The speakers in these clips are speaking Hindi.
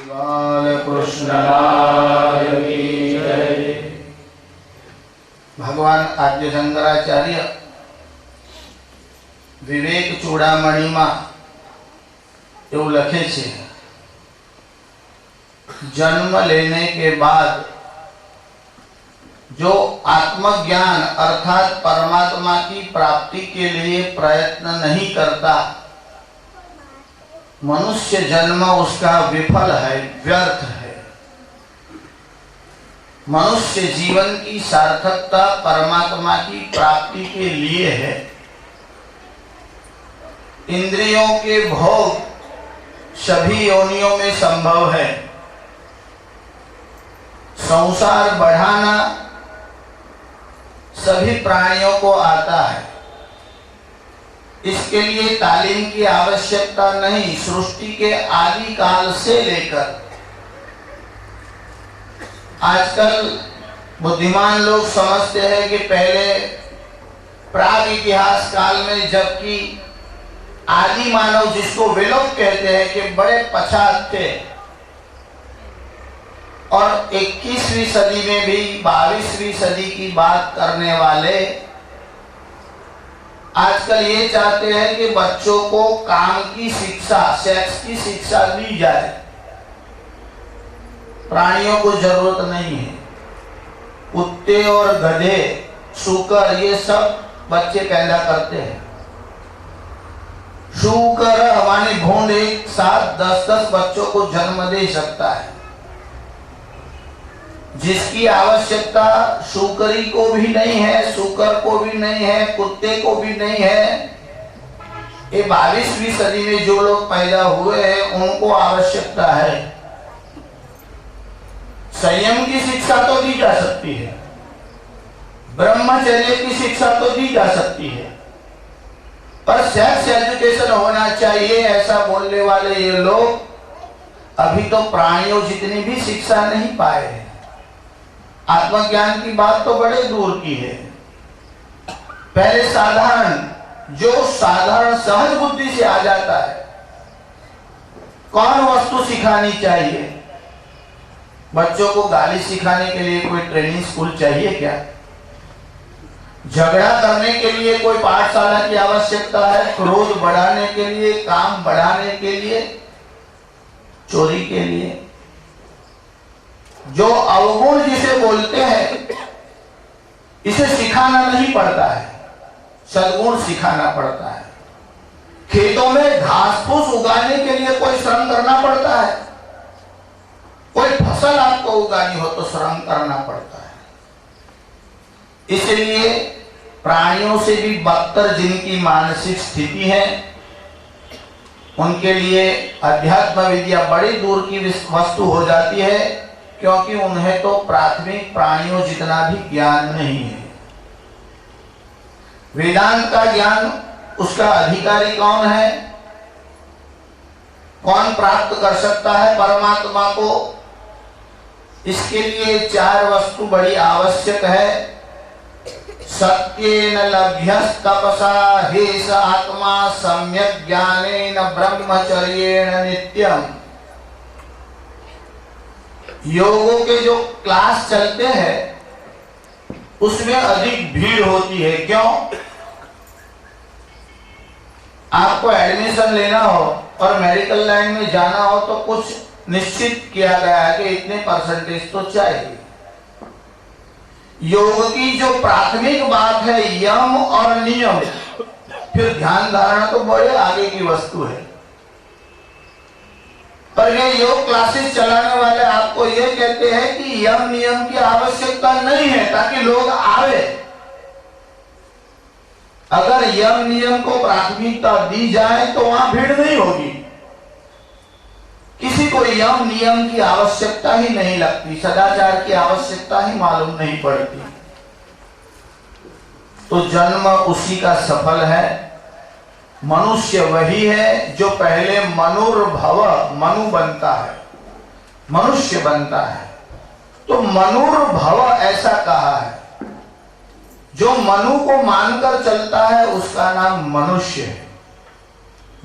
बाल कृष्ण लाल की जय। भगवान आद्य शंकराचार्य विवेक चूड़ामणि में એવું લખે છે, जन्म लेने के बाद जो आत्मज्ञान अर्थात परमात्मा की प्राप्ति के लिए प्रयत्न नहीं करता, मनुष्य जन्म उसका विफल है, व्यर्थ है। मनुष्य जीवन की सार्थकता परमात्मा की प्राप्ति के लिए है। इंद्रियों के भोग सभी योनियों में संभव है। संसार बढ़ाना सभी प्राणियों को आता है। इसके लिए तालीम की आवश्यकता नहीं। सृष्टि के आदि काल से लेकर आजकल बुद्धिमान लोग समझते हैं कि पहले प्राग इतिहास काल में, जबकि आदि मानव जिसको वे लोग कहते हैं कि बड़े पछात थे, और 21वीं सदी में भी 22वीं सदी की बात करने वाले आजकल ये चाहते हैं कि बच्चों को काम की शिक्षा, सेक्स की शिक्षा दी जाए। प्राणियों को जरूरत नहीं है। कुत्ते और गधे, सूकर, ये सब बच्चे पैदा करते हैं। सूकर हमारे भूंड एक साथ 10-10 बच्चों को जन्म दे सकता है। जिसकी आवश्यकता सूकरी को भी नहीं है, सूकर को भी नहीं है, कुत्ते को भी नहीं है, ये 22वीं सदी में जो लोग पैदा हुए हैं उनको आवश्यकता है। संयम की शिक्षा तो दी जा सकती है, ब्रह्मचर्य की शिक्षा तो दी जा सकती है, पर सेक्स एजुकेशन होना चाहिए ऐसा बोलने वाले ये लोग अभी तो प्राणियों जितनी भी शिक्षा नहीं पाए हैं। आत्मज्ञान की बात तो बड़े दूर की है। पहले साधारण, जो साधारण सहज बुद्धि से आ जाता है, कौन वस्तु सिखानी चाहिए? बच्चों को गाली सिखाने के लिए कोई ट्रेनिंग स्कूल चाहिए क्या? झगड़ा करने के लिए कोई पाठशाला की आवश्यकता है? क्रोध बढ़ाने के लिए, काम बढ़ाने के लिए, चोरी के लिए? जो अवगुण जिसे बोलते हैं, इसे सिखाना नहीं पड़ता है, सद्गुण सिखाना पड़ता है। खेतों में घास फूस उगाने के लिए कोई श्रम करना पड़ता है। कोई फसल आपको उगानी हो तो श्रम करना पड़ता है। इसलिए प्राणियों से भी बदतर जिनकी मानसिक स्थिति है, उनके लिए अध्यात्म विद्या बड़ी दूर की वस्तु हो जाती है, क्योंकि उन्हें तो प्राथमिक प्राणियों जितना भी ज्ञान नहीं है। वेदांत का ज्ञान, उसका अधिकारी कौन है? कौन प्राप्त कर सकता है परमात्मा को? इसके लिए 4 वस्तु बड़ी आवश्यक है। सत्येन लभ्यस्तपसा हेष आत्मा सम्यक ज्ञानेन ब्रह्मचर्येण नित्यम। योगों के जो क्लास चलते हैं उसमें अधिक भीड़ होती है। क्यों? आपको एडमिशन लेना हो और मेडिकल लाइन में जाना हो तो कुछ निश्चित किया गया है कि इतने परसेंटेज तो चाहिए। योग की जो प्राथमिक बात है, यम और नियम, फिर ध्यान धारणा तो बड़े आगे की वस्तु है। पर ये योग क्लासेस चलाने वाले आपको ये कहते हैं कि यम नियम की आवश्यकता नहीं है ताकि लोग आवे। अगर यम नियम को प्राथमिकता दी जाए तो वहां भीड़ नहीं होगी। किसी को यम नियम की आवश्यकता ही नहीं लगती, सदाचार की आवश्यकता ही मालूम नहीं पड़ती। तो जन्म उसी का सफल है। मनुष्य वही है जो पहले मनुर्भव, मनु बनता है, मनुष्य बनता है। तो मनुर्भव ऐसा कहा है। जो मनु को मानकर चलता है उसका नाम मनुष्य है।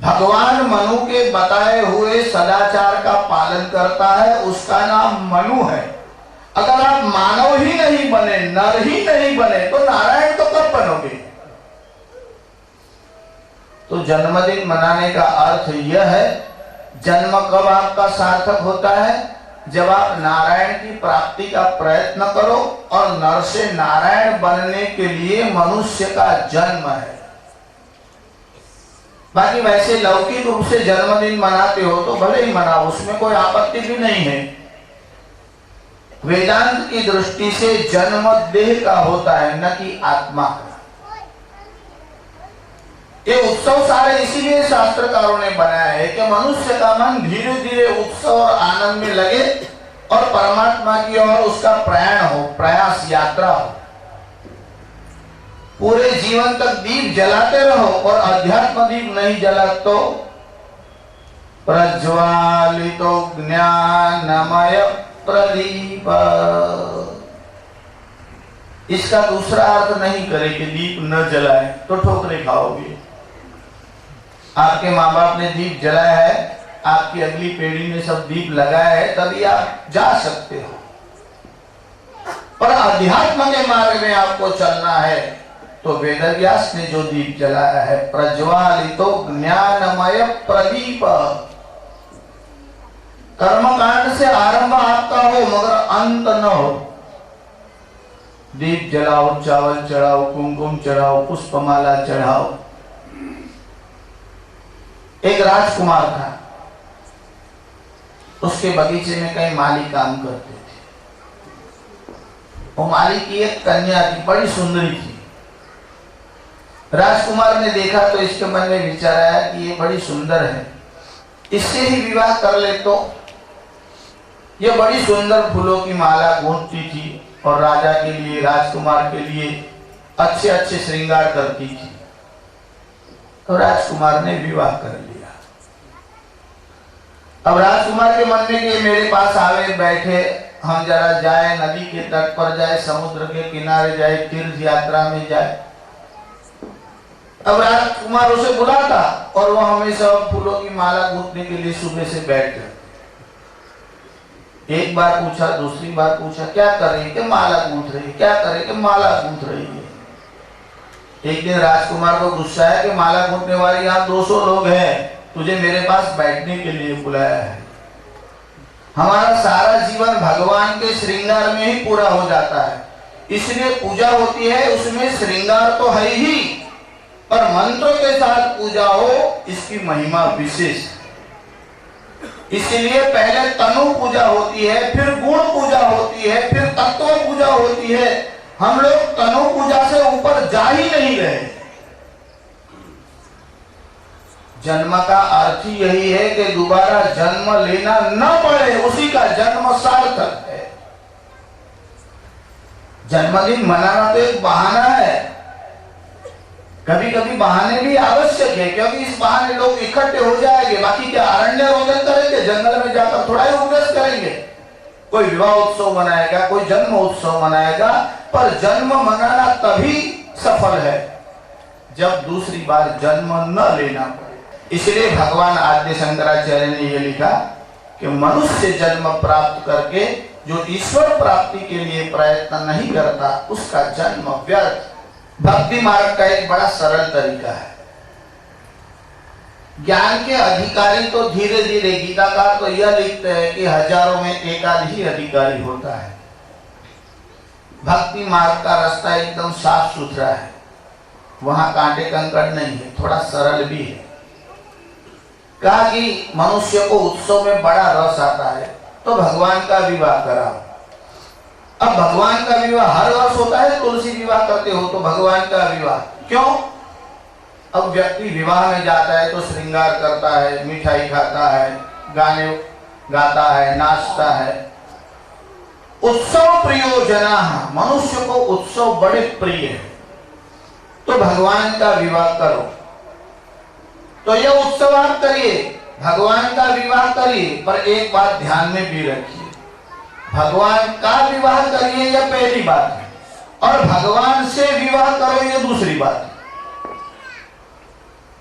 भगवान मनु के बताए हुए सदाचार का पालन करता है, उसका नाम मनु है। अगर आप मानव ही नहीं बने, नर ही नहीं बने, तो नारायण तो कब बनोगे? तो जन्मदिन मनाने का अर्थ यह है, जन्म कब आपका सार्थक होता है? जब आप नारायण की प्राप्ति का प्रयत्न करो और नर से नारायण बनने के लिए मनुष्य का जन्म है। बाकी वैसे लौकिक रूप से जन्मदिन मनाते हो तो भले ही मनाओ, उसमें कोई आपत्ति भी नहीं है। वेदांत की दृष्टि से जन्म देह का होता है, न कि आत्मा का। ये उत्सव सारे इसीलिए शास्त्रकारों ने बनाया है कि मनुष्य का मन धीरे धीरे उत्सव और आनंद में लगे और परमात्मा की ओर उसका प्रयाण हो, प्रयास यात्रा हो। पूरे जीवन तक दीप जलाते रहो और अध्यात्म दीप नहीं जला तो प्रज्वालितो ज्ञानमय प्रदीप। इसका दूसरा अर्थ नहीं करे कि दीप न जलाए तो ठोकरे खाओगे। आपके माँ बाप ने दीप जलाया है, आपकी अगली पीढ़ी ने सब दीप लगाया है, तभी आप जा सकते हो। पर अध्यात्म के मार्ग में आपको चलना है तो वेदव्यास ने जो दीप जलाया है, प्रज्वालितो ज्ञानमय प्रदीप। कर्मकांड से आरंभ आपका हो मगर अंत न हो। दीप जलाओ, चावल चढ़ाओ, कुमकुम चढ़ाओ, पुष्पमाला चढ़ाओ। एक राजकुमार था, उसके बगीचे में कई माली काम करते थे। वो माली की एक कन्या थी, बड़ी सुंदरी थी। राजकुमार ने देखा तो इसके मन में विचार आया कि ये बड़ी सुंदर है, इससे ही विवाह कर ले। तो ये बड़ी सुंदर फूलों की माला गूंथती थी और राजा के लिए, राजकुमार के लिए अच्छे अच्छे श्रृंगार करती थी। तो राजकुमार ने विवाह कर लिया। अब राजकुमार के मन में कि मेरे पास आवे, बैठे, हम जरा जाए, नदी के तट पर जाए, समुद्र के किनारे जाए, तीर्थ यात्रा में जाए। अब राजकुमार उसे बुलाता और वो हमेशा फूलों की माला गूंथने के लिए सुबह से बैठ गए। एक बार पूछा, दूसरी बार पूछा, क्या कर रही है? माला गूंथ रही है। क्या करे? कि माला गूंथ रही है। एक दिन राजकुमार को गुस्सा है कि माला गूंथने वाले यहाँ 200 लोग हैं, तुझे मेरे पास बैठने के लिए बुलाया है। हमारा सारा जीवन भगवान के श्रृंगार में ही पूरा हो जाता है, इसलिए पूजा होती है, उसमें श्रृंगार तो है ही, पर मंत्रों के साथ पूजा हो, इसकी महिमा विशेष है। इसलिए पहले तनु पूजा होती है, फिर गुण पूजा होती है, फिर तत्व पूजा होती है। हम लोग तनु पूजा से ऊपर जा ही नहीं रहे। जन्म का अर्थ ही यही है कि दोबारा जन्म लेना न पड़े, उसी का जन्म सार्थक है। जन्मदिन मनाना तो एक बहाना है, कभी कभी बहाने भी आवश्यक है, क्योंकि इस बहाने लोग इकट्ठे हो जाएंगे। बाकी क्या अरण्य रोदन करेंगे, जंगल में जाकर थोड़ा ही उपदेश करेंगे। कोई विवाह उत्सव मनाएगा, कोई जन्म उत्सव मनाएगा, पर जन्म मनाना तभी सफल है जब दूसरी बार जन्म न लेना पड़े। इसलिए भगवान आद्य शंकराचार्य ने यह लिखा कि मनुष्य जन्म प्राप्त करके जो ईश्वर प्राप्ति के लिए प्रयत्न नहीं करता, उसका जन्म व्यर्थ। भक्ति मार्ग का एक बड़ा सरल तरीका है। ज्ञान के अधिकारी तो धीरे धीरे, गीताकार तो यह लिखते हैं कि हजारों में एकाध ही अधिकारी होता है। भक्ति मार्ग का रास्ता एकदम साफ सुथरा है, वहां कांटे कंकड़ नहीं है, थोड़ा सरल भी है। कहा कि मनुष्य को उत्सव में बड़ा रस आता है तो भगवान का विवाह कराओ। अब भगवान का विवाह हर वर्ष होता है, तुलसी विवाह करते हो तो भगवान का विवाह क्यों? अब व्यक्ति विवाह में जाता है तो श्रृंगार करता है, मिठाई खाता है, गाने गाता है, नाचता है। उत्सव प्रियोजना, मनुष्य को उत्सव बड़े प्रिय है, तो भगवान का विवाह करो। तो यह उत्सव आप करिए, भगवान का विवाह करिए, पर एक बात ध्यान में भी रखिए, भगवान का विवाह करिए यह पहली बात है, और भगवान से विवाह करो यह दूसरी बात है।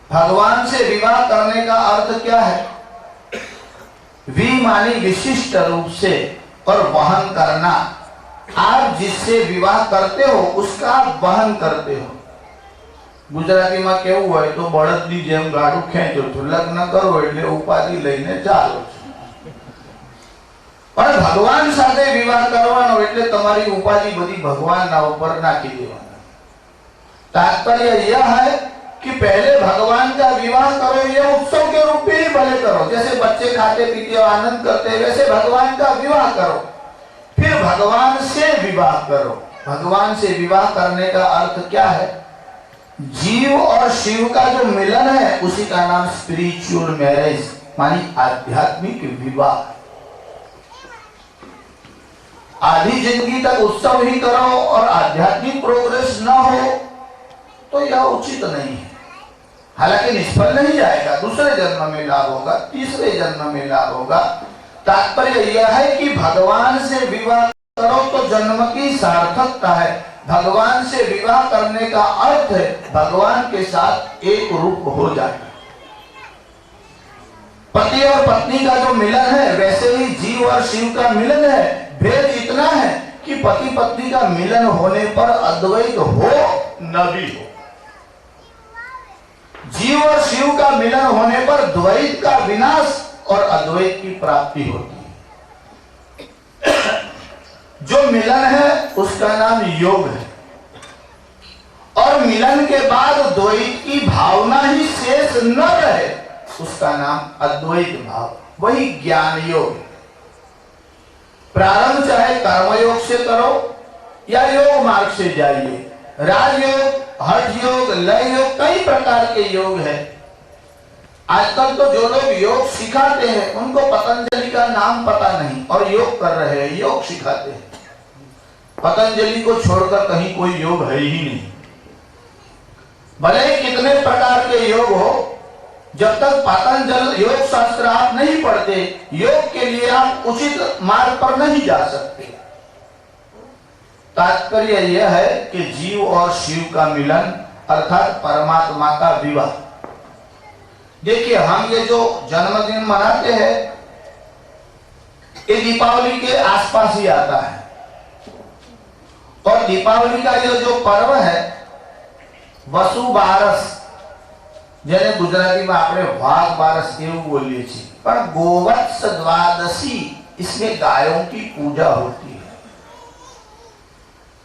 भगवान से विवाह करने का अर्थ क्या है? वी मानी विशिष्ट रूप से और वहन करना। आप जिससे विवाह करते हो उसका आप वहन करते हो। गुजराती में केवुं होय तो बळदनी जेम गाडू खेंचो तो लग्न करो એટલે ઉપાધિ લઈને ચાલો છો। પણ ભગવાન સાથે વિવાહ કરવાનો એટલે તમારી ઉપાધિ બધી ભગવાનના ઉપર નાખી દેવાના। तात्पर्य यह है कि पहले भगवान का विवाह करो, ये उत्सव के रूप में ही भले करो, जैसे बच्चे खाते पीते और आनंद करते हैं वैसे भगवान का विवाह करो, फिर भगवान से विवाह करो। भगवान से विवाह करने का अर्थ क्या है? जीव और शिव का जो मिलन है उसी का नाम स्पिरिचुअल मैरिज मानी आध्यात्मिक विवाह। आधी जिंदगी तक उत्सव ही करो और आध्यात्मिक प्रोग्रेस न हो तो यह उचित नहीं है। हालांकि निष्फल नहीं जाएगा, दूसरे जन्म में लाभ होगा, तीसरे जन्म में लाभ होगा। तात्पर्य यह है कि भगवान से विवाह करो तो जन्म की सार्थकता है। भगवान से विवाह करने का अर्थ है भगवान के साथ एक रूप हो जाना। पति और पत्नी का जो मिलन है वैसे ही जीव और शिव का मिलन है। भेद इतना है कि पति पत्नी का मिलन होने पर अद्वैत हो न भी हो, जीव और शिव का मिलन होने पर द्वैत का विनाश और अद्वैत की प्राप्ति होती है। जो मिलन है उसका नाम योग है और मिलन के बाद द्वैत की भावना ही शेष न रहे उसका नाम अद्वैत भाव, वही ज्ञान योग है। प्रारंभ चाहे कर्मयोग से करो या योग मार्ग से जाइए, राजयोग, हठ योग, लय योग, कई प्रकार के योग है। आजकल तो जो लोग योग सिखाते हैं उनको पतंजलि का नाम पता नहीं और योग कर रहे हैं, योग सिखाते हैं। पतंजलि को छोड़कर कहीं कोई योग है ही नहीं। भले ही कितने प्रकार के योग हो, जब तक पतंजलि योग शास्त्र आप नहीं पढ़ते, योग के लिए आप उचित मार्ग पर नहीं जा सकते। तात्पर्य यह है कि जीव और शिव का मिलन अर्थात परमात्मा का विवाह। देखिए, हम ये जो जन्मदिन मनाते हैं ये दीपावली के आसपास ही आता है और दीपावली का ये जो पर्व है वसु बारस, જેને ગુજરાતીમાં આપણે વાઘ બારસ એવું બોલીએ છીએ, પણ गोवत्स द्वादशी इसमें गायों की पूजा होती है।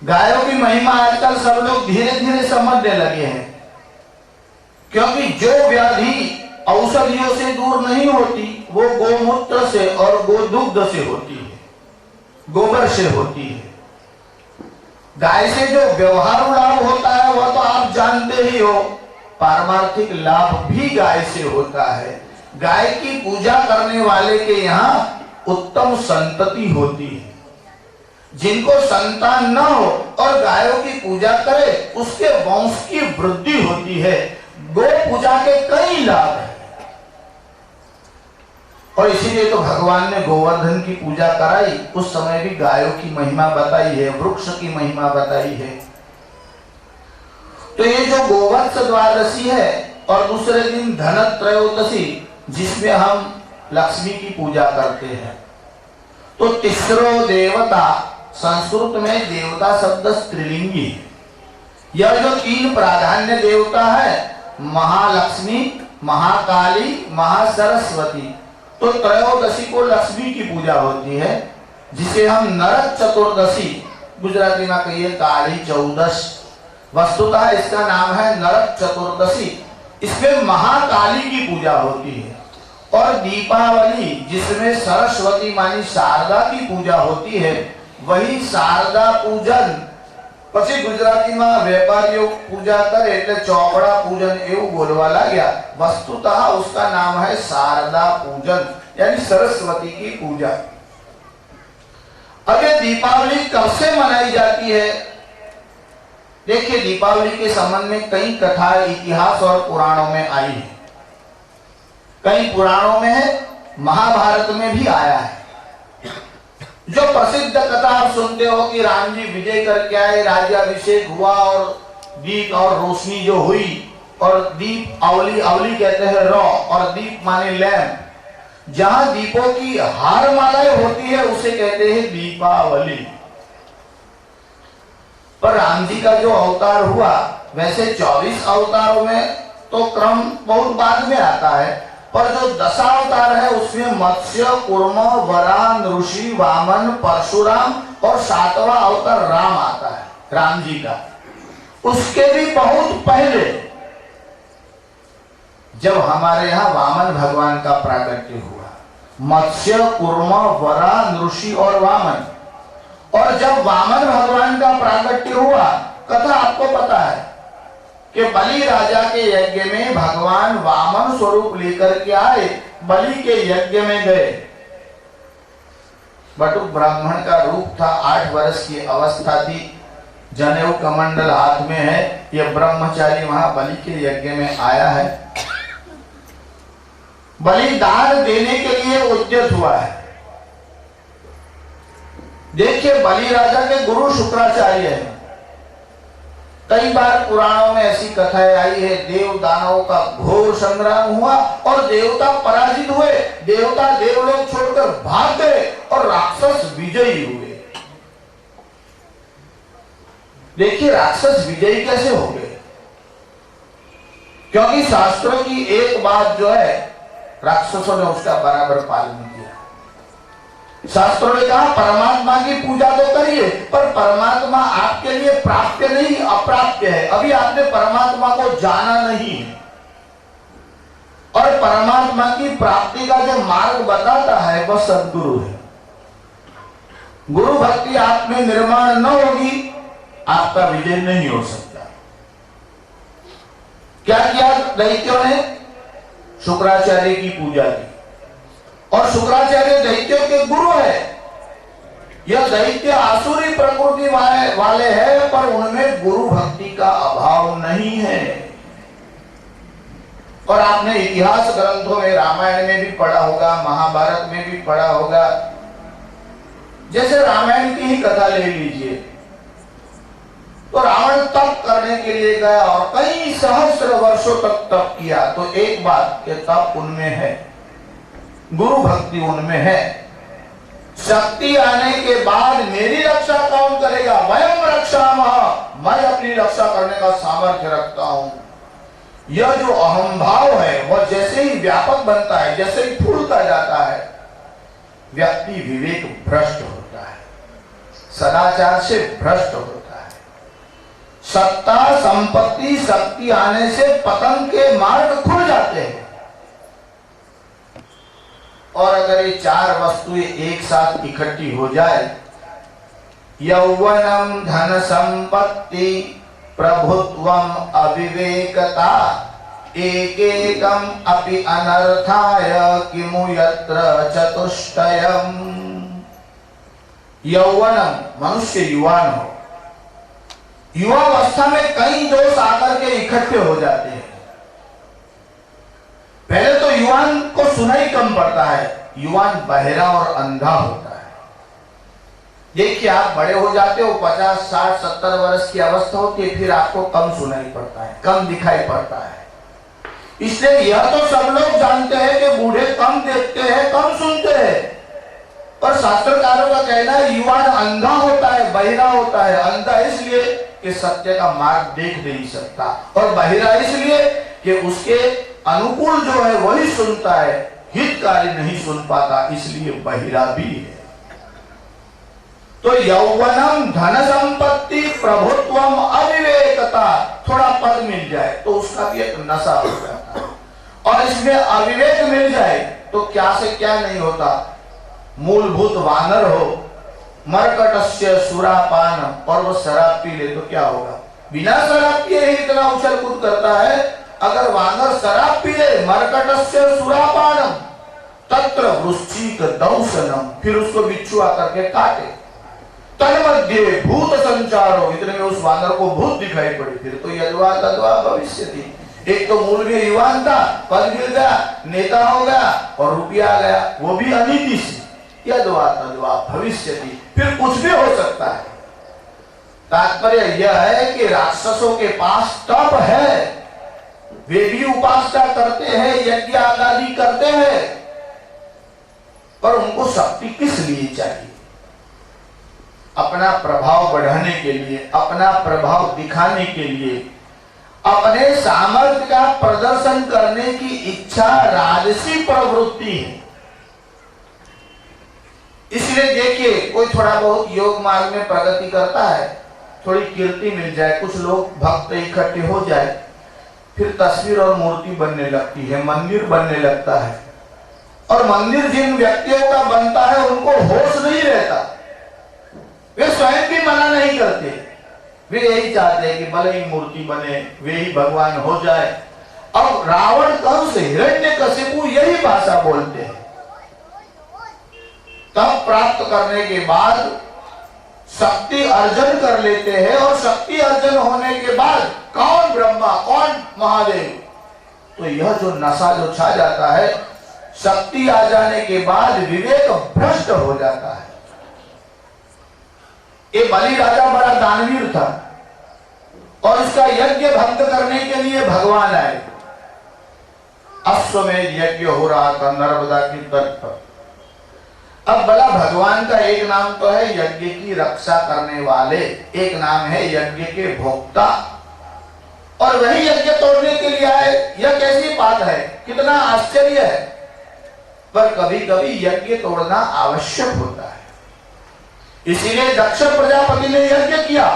गायों की महिमा आजकल सब लोग धीरे धीरे समझने लगे हैं, क्योंकि जो व्याधि औषधियों से दूर नहीं होती वो गोमूत्र से और गोदुग्ध से होती है, गोबर से होती है। गाय से जो व्यवहार लाभ होता है वह तो आप जानते ही हो, पारमार्थिक लाभ भी गाय से होता है। गाय की पूजा करने वाले के यहाँ उत्तम संतति होती है। जिनको संतान न हो और गायों की पूजा करे उसके वंश की वृद्धि होती है। गो पूजा के कई लाभ हैं और इसीलिए तो भगवान ने गोवर्धन की पूजा कराई। उस समय भी गायों की महिमा बताई है, वृक्ष की महिमा बताई है। तो ये जो गोवत्स द्वादशी है और दूसरे दिन धन त्रयोदशी जिसमें हम लक्ष्मी की पूजा करते हैं, तो तीसरो देवता, संस्कृत में देवता शब्द स्त्रीलिंगी है। यह जो तीन प्राधान्य देवता है, महालक्ष्मी, महाकाली, महासरस्वती, तो त्रयोदशी को लक्ष्मी की पूजा होती है जिसे हम नरक चतुर्दशी, गुजराती में कहिए काली चौदश, वस्तुतः इसका नाम है नरक चतुर्दशी। इसमें महाकाली की पूजा होती है और दीपावली जिसमें सरस्वती मानी शारदा की पूजा होती है, वही शारदा पूजन। પછી ગુજરાતીમાં વેપારીઓ પૂજા કરે એટલે ચોપડા પૂજન એવું બોલવા लाग्या। वस्तुतः उसका नाम है शारदा पूजन यानी सरस्वती की पूजा। अब ये दीपावली कब से मनाई जाती है? देखिए, दीपावली के संबंध में कई कथाएं इतिहास और पुराणों में आई है। कई पुराणों में है, महाभारत में भी आया है। जो प्रसिद्ध कथा आप सुनते हो कि राम जी विजय करके आए, राज्याभिषेक हुआ और दीप और रोशनी जो हुई और दीप अवली, अवली कहते हैं रॉ, और दीप माने लैम्प, जहां दीपों की हार मालाएं होती है उसे कहते हैं दीपावली। पर राम जी का जो अवतार हुआ, वैसे 24 अवतारों में तो क्रम बहुत बाद में आता है, पर जो दशावतार है उसमें मत्स्य, कूर्म, वराह, ऋषि, वामन, परशुराम और 7वां अवतार राम आता है, राम जी का। उसके भी बहुत पहले जब हमारे यहाँ वामन भगवान का प्राकट्य हुआ, मत्स्य, कूर्म, वराह, ऋषि और वामन, और जब वामन भगवान का प्राकट्य हुआ, कथा आपको पता है कि बलि राजा के यज्ञ में भगवान वामन स्वरूप लेकर के आए, बलि के यज्ञ में गए। बटुक ब्राह्मण का रूप था, 8 वर्ष की अवस्था थी, जनेऊ कमंडल हाथ में है, यह ब्रह्मचारी वहां बलि के यज्ञ में आया है, बलिदान देने के लिए उद्यत हुआ है। देखिए, बलि राजा के गुरु शुक्राचार्य हैं। कई बार पुराणों में ऐसी कथाएं आई है, देव दानवों का घोर संग्राम हुआ और देवता पराजित हुए, देवता देवलोक छोड़कर भाग गए और राक्षस विजयी हुए। देखिए, राक्षस विजयी कैसे हो गए? क्योंकि शास्त्रों की एक बात जो है, राक्षसों ने उसका बराबर पालन किया। शास्त्रों ने कहा परमात्मा की पूजा तो करिए, पर परमात्मा आपके लिए प्राप्य नहीं, अप्राप्य है। अभी आपने परमात्मा को जाना नहीं है, और परमात्मा की प्राप्ति का जो मार्ग बताता है वह सद्गुरु है। गुरु भक्ति आप में निर्माण न होगी, आपका विजय नहीं हो सकता। क्या किया दैत्यों ने? शुक्राचार्य की पूजा की, और शुक्राचार्य दैत्यों के गुरु है। यह दैत्य आसुरी प्रकृति वाले हैं, पर उनमें गुरु भक्ति का अभाव नहीं है। और आपने इतिहास ग्रंथों में, रामायण में भी पढ़ा होगा, महाभारत में भी पढ़ा होगा। जैसे रामायण की ही कथा ले लीजिए, तो रावण तप करने के लिए गया और कई सहस्र वर्षों तक तप किया। तो एक बात, ये तप उनमें है, गुरु भक्ति उनमें है। शक्ति आने के बाद मेरी रक्षा कौन करेगा? वयम रक्षामः, मैं अपनी रक्षा करने का सामर्थ्य रखता हूं। यह जो अहम भाव है वह जैसे ही व्यापक बनता है, जैसे ही फूलता जाता है, व्यक्ति विवेक भ्रष्ट होता है, सदाचार से भ्रष्ट होता है। सत्ता, संपत्ति, शक्ति आने से पतन के मार्ग खुल जाते हैं। और अगर ये 4 वस्तुएं एक साथ इकट्ठी हो जाए, यौवनम, धन संपत्ति, प्रभुत्वम, अविवेकता, एकेकम अपि अनर्थाय किमु यत्र चतुष्टयम। यौवनम, मनुष्य युवान हो, युवावस्था में कई दोष आकर के इकट्ठे हो जाते हैं। पहले तो युवान को सुनाई कम पड़ता है, युवान बहरा और अंधा होता है। देखिए, आप बड़े हो जाते हो, 50, 60, 70 वर्ष की अवस्था होती है, फिर आपको कम सुनाई पड़ता है, कम दिखाई पड़ता है। इसलिए यह तो सब लोग जानते हैं कि बूढ़े कम देखते हैं, कम सुनते हैं, पर शास्त्रकारों का कहना है युवान अंधा होता है, बहिरा होता है। अंधा इसलिए कि सत्य का मार्ग देख नहीं सकता, और बहिरा इसलिए कि उसके अनुकूल जो है वही सुनता है, हितकारी नहीं सुन पाता, इसलिए बहिरा भी है। तो यौवनम, धन संपत्ति, प्रभुत्वम, अविवेकता, थोड़ा पद मिल जाए तो उसका भी एक नशा हो जाता है, और इसमें अविवेक मिल जाए तो क्या से क्या नहीं होता। मूलभूत वानर हो, मरकटस्य सुरापान, और वो शराब पी ले तो क्या होगा? बिना शराब पिए ही इतना उछल कूद करता है। अगर वानर शराब पी ले, मरकटस्य सुरापानम तत्र वृश्चिक दंशनम, फिर उसको बिच्छू आकर के काटे। तन्मध्ये भूत संचारो, इतने में उस वानर को भूत दिखाई पड़ी, फिर तो यद्वा तद्वा भविष्यति। एक तो मूल में युवान था, पद मिल गया, नेता हो गया और रुपया आ गया, वो भी अनीति से। यद्वा तद्वा भविष्यति, फिर कुछ भी हो सकता है। तात्पर्य यह है कि राक्षसों के पास तप है, वे भी उपासना करते हैं, यज्ञ आदि करते हैं, पर उनको शक्ति किस लिए चाहिए? अपना प्रभाव बढ़ाने के लिए, अपना प्रभाव दिखाने के लिए, अपने सामर्थ्य का प्रदर्शन करने की इच्छा राजसी प्रवृत्ति है। इसलिए देखिए, कोई थोड़ा बहुत योग मार्ग में प्रगति करता है, थोड़ी कीर्ति मिल जाए, कुछ लोग भक्त इकट्ठे हो जाए, फिर तस्वीर और मूर्ति बनने लगती है, मंदिर बनने लगता है। और मंदिर जिन व्यक्तियों का बनता है उनको होश नहीं रहता, वे स्वयं भी मना नहीं करते, वे यही चाहते हैं कि भले ही मूर्ति बने, वे ही भगवान हो जाए। अब रावण कंस हिरण्यकशिपु यही भाषा बोलते हैं। तब प्राप्त करने के बाद शक्ति अर्जन कर लेते हैं, और शक्ति अर्जन होने के बाद कौन ब्रह्मा कौन महादेव, तो यह जो नशा जो छा जाता है, शक्ति आ जाने के बाद विवेक भ्रष्ट हो जाता है। ये बलि राजा बड़ा दानवीर था, और इसका यज्ञ भंग करने के लिए भगवान आए। अश्वमेध यज्ञ हो रहा था नर्मदा की तट पर। अब भला भगवान का एक नाम तो है यज्ञ की रक्षा करने वाले, एक नाम है यज्ञ के भोक्ता, और वही यज्ञ तोड़ने के लिए आए। यह कैसी बात है, कितना आश्चर्य है। पर कभी कभी यज्ञ तोड़ना आवश्यक होता है। इसीलिए दक्ष प्रजापति ने यज्ञ किया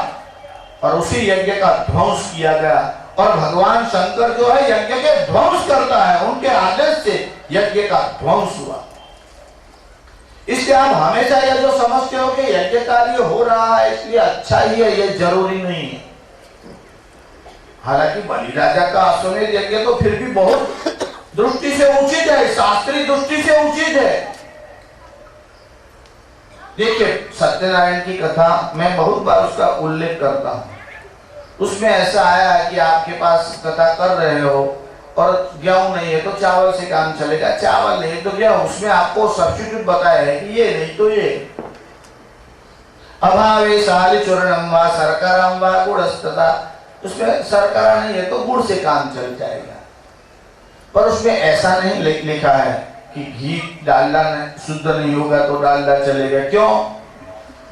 और उसी यज्ञ का ध्वंस किया गया। और भगवान शंकर जो है यज्ञ के ध्वंस करता है, उनके आदेश से यज्ञ का ध्वंस हुआ। इसलिए आप हमेशा यह जो समझते हो कि यज्ञ कार्य हो रहा है इसलिए अच्छा ही है, यह जरूरी नहीं है। हालांकि बलि राजा का अश्वमेध यज्ञ तो फिर भी बहुत दृष्टि से उचित है, शास्त्रीय दृष्टि से उचित है। देखिए, सत्यनारायण की कथा मैं बहुत बार उसका उल्लेख करता हूं। उसमें ऐसा आया है कि आपके पास कथा कर रहे हो और गेहूं नहीं है तो चावल से काम चलेगा, चावल नहीं तो गेहूं। उसमें आपको सब्स्टिट्यूट बताया है कि ये नहीं तो ये। अभावे साली चूर्णम वा शर्करम वा गुड़स्तता, उसमें शर्करा नहीं है तो गुड़ से काम चल जाएगा। पर उसमें ऐसा नहीं लिखा है कि घी डालना शुद्ध नहीं होगा तो डालना चलेगा। क्यों?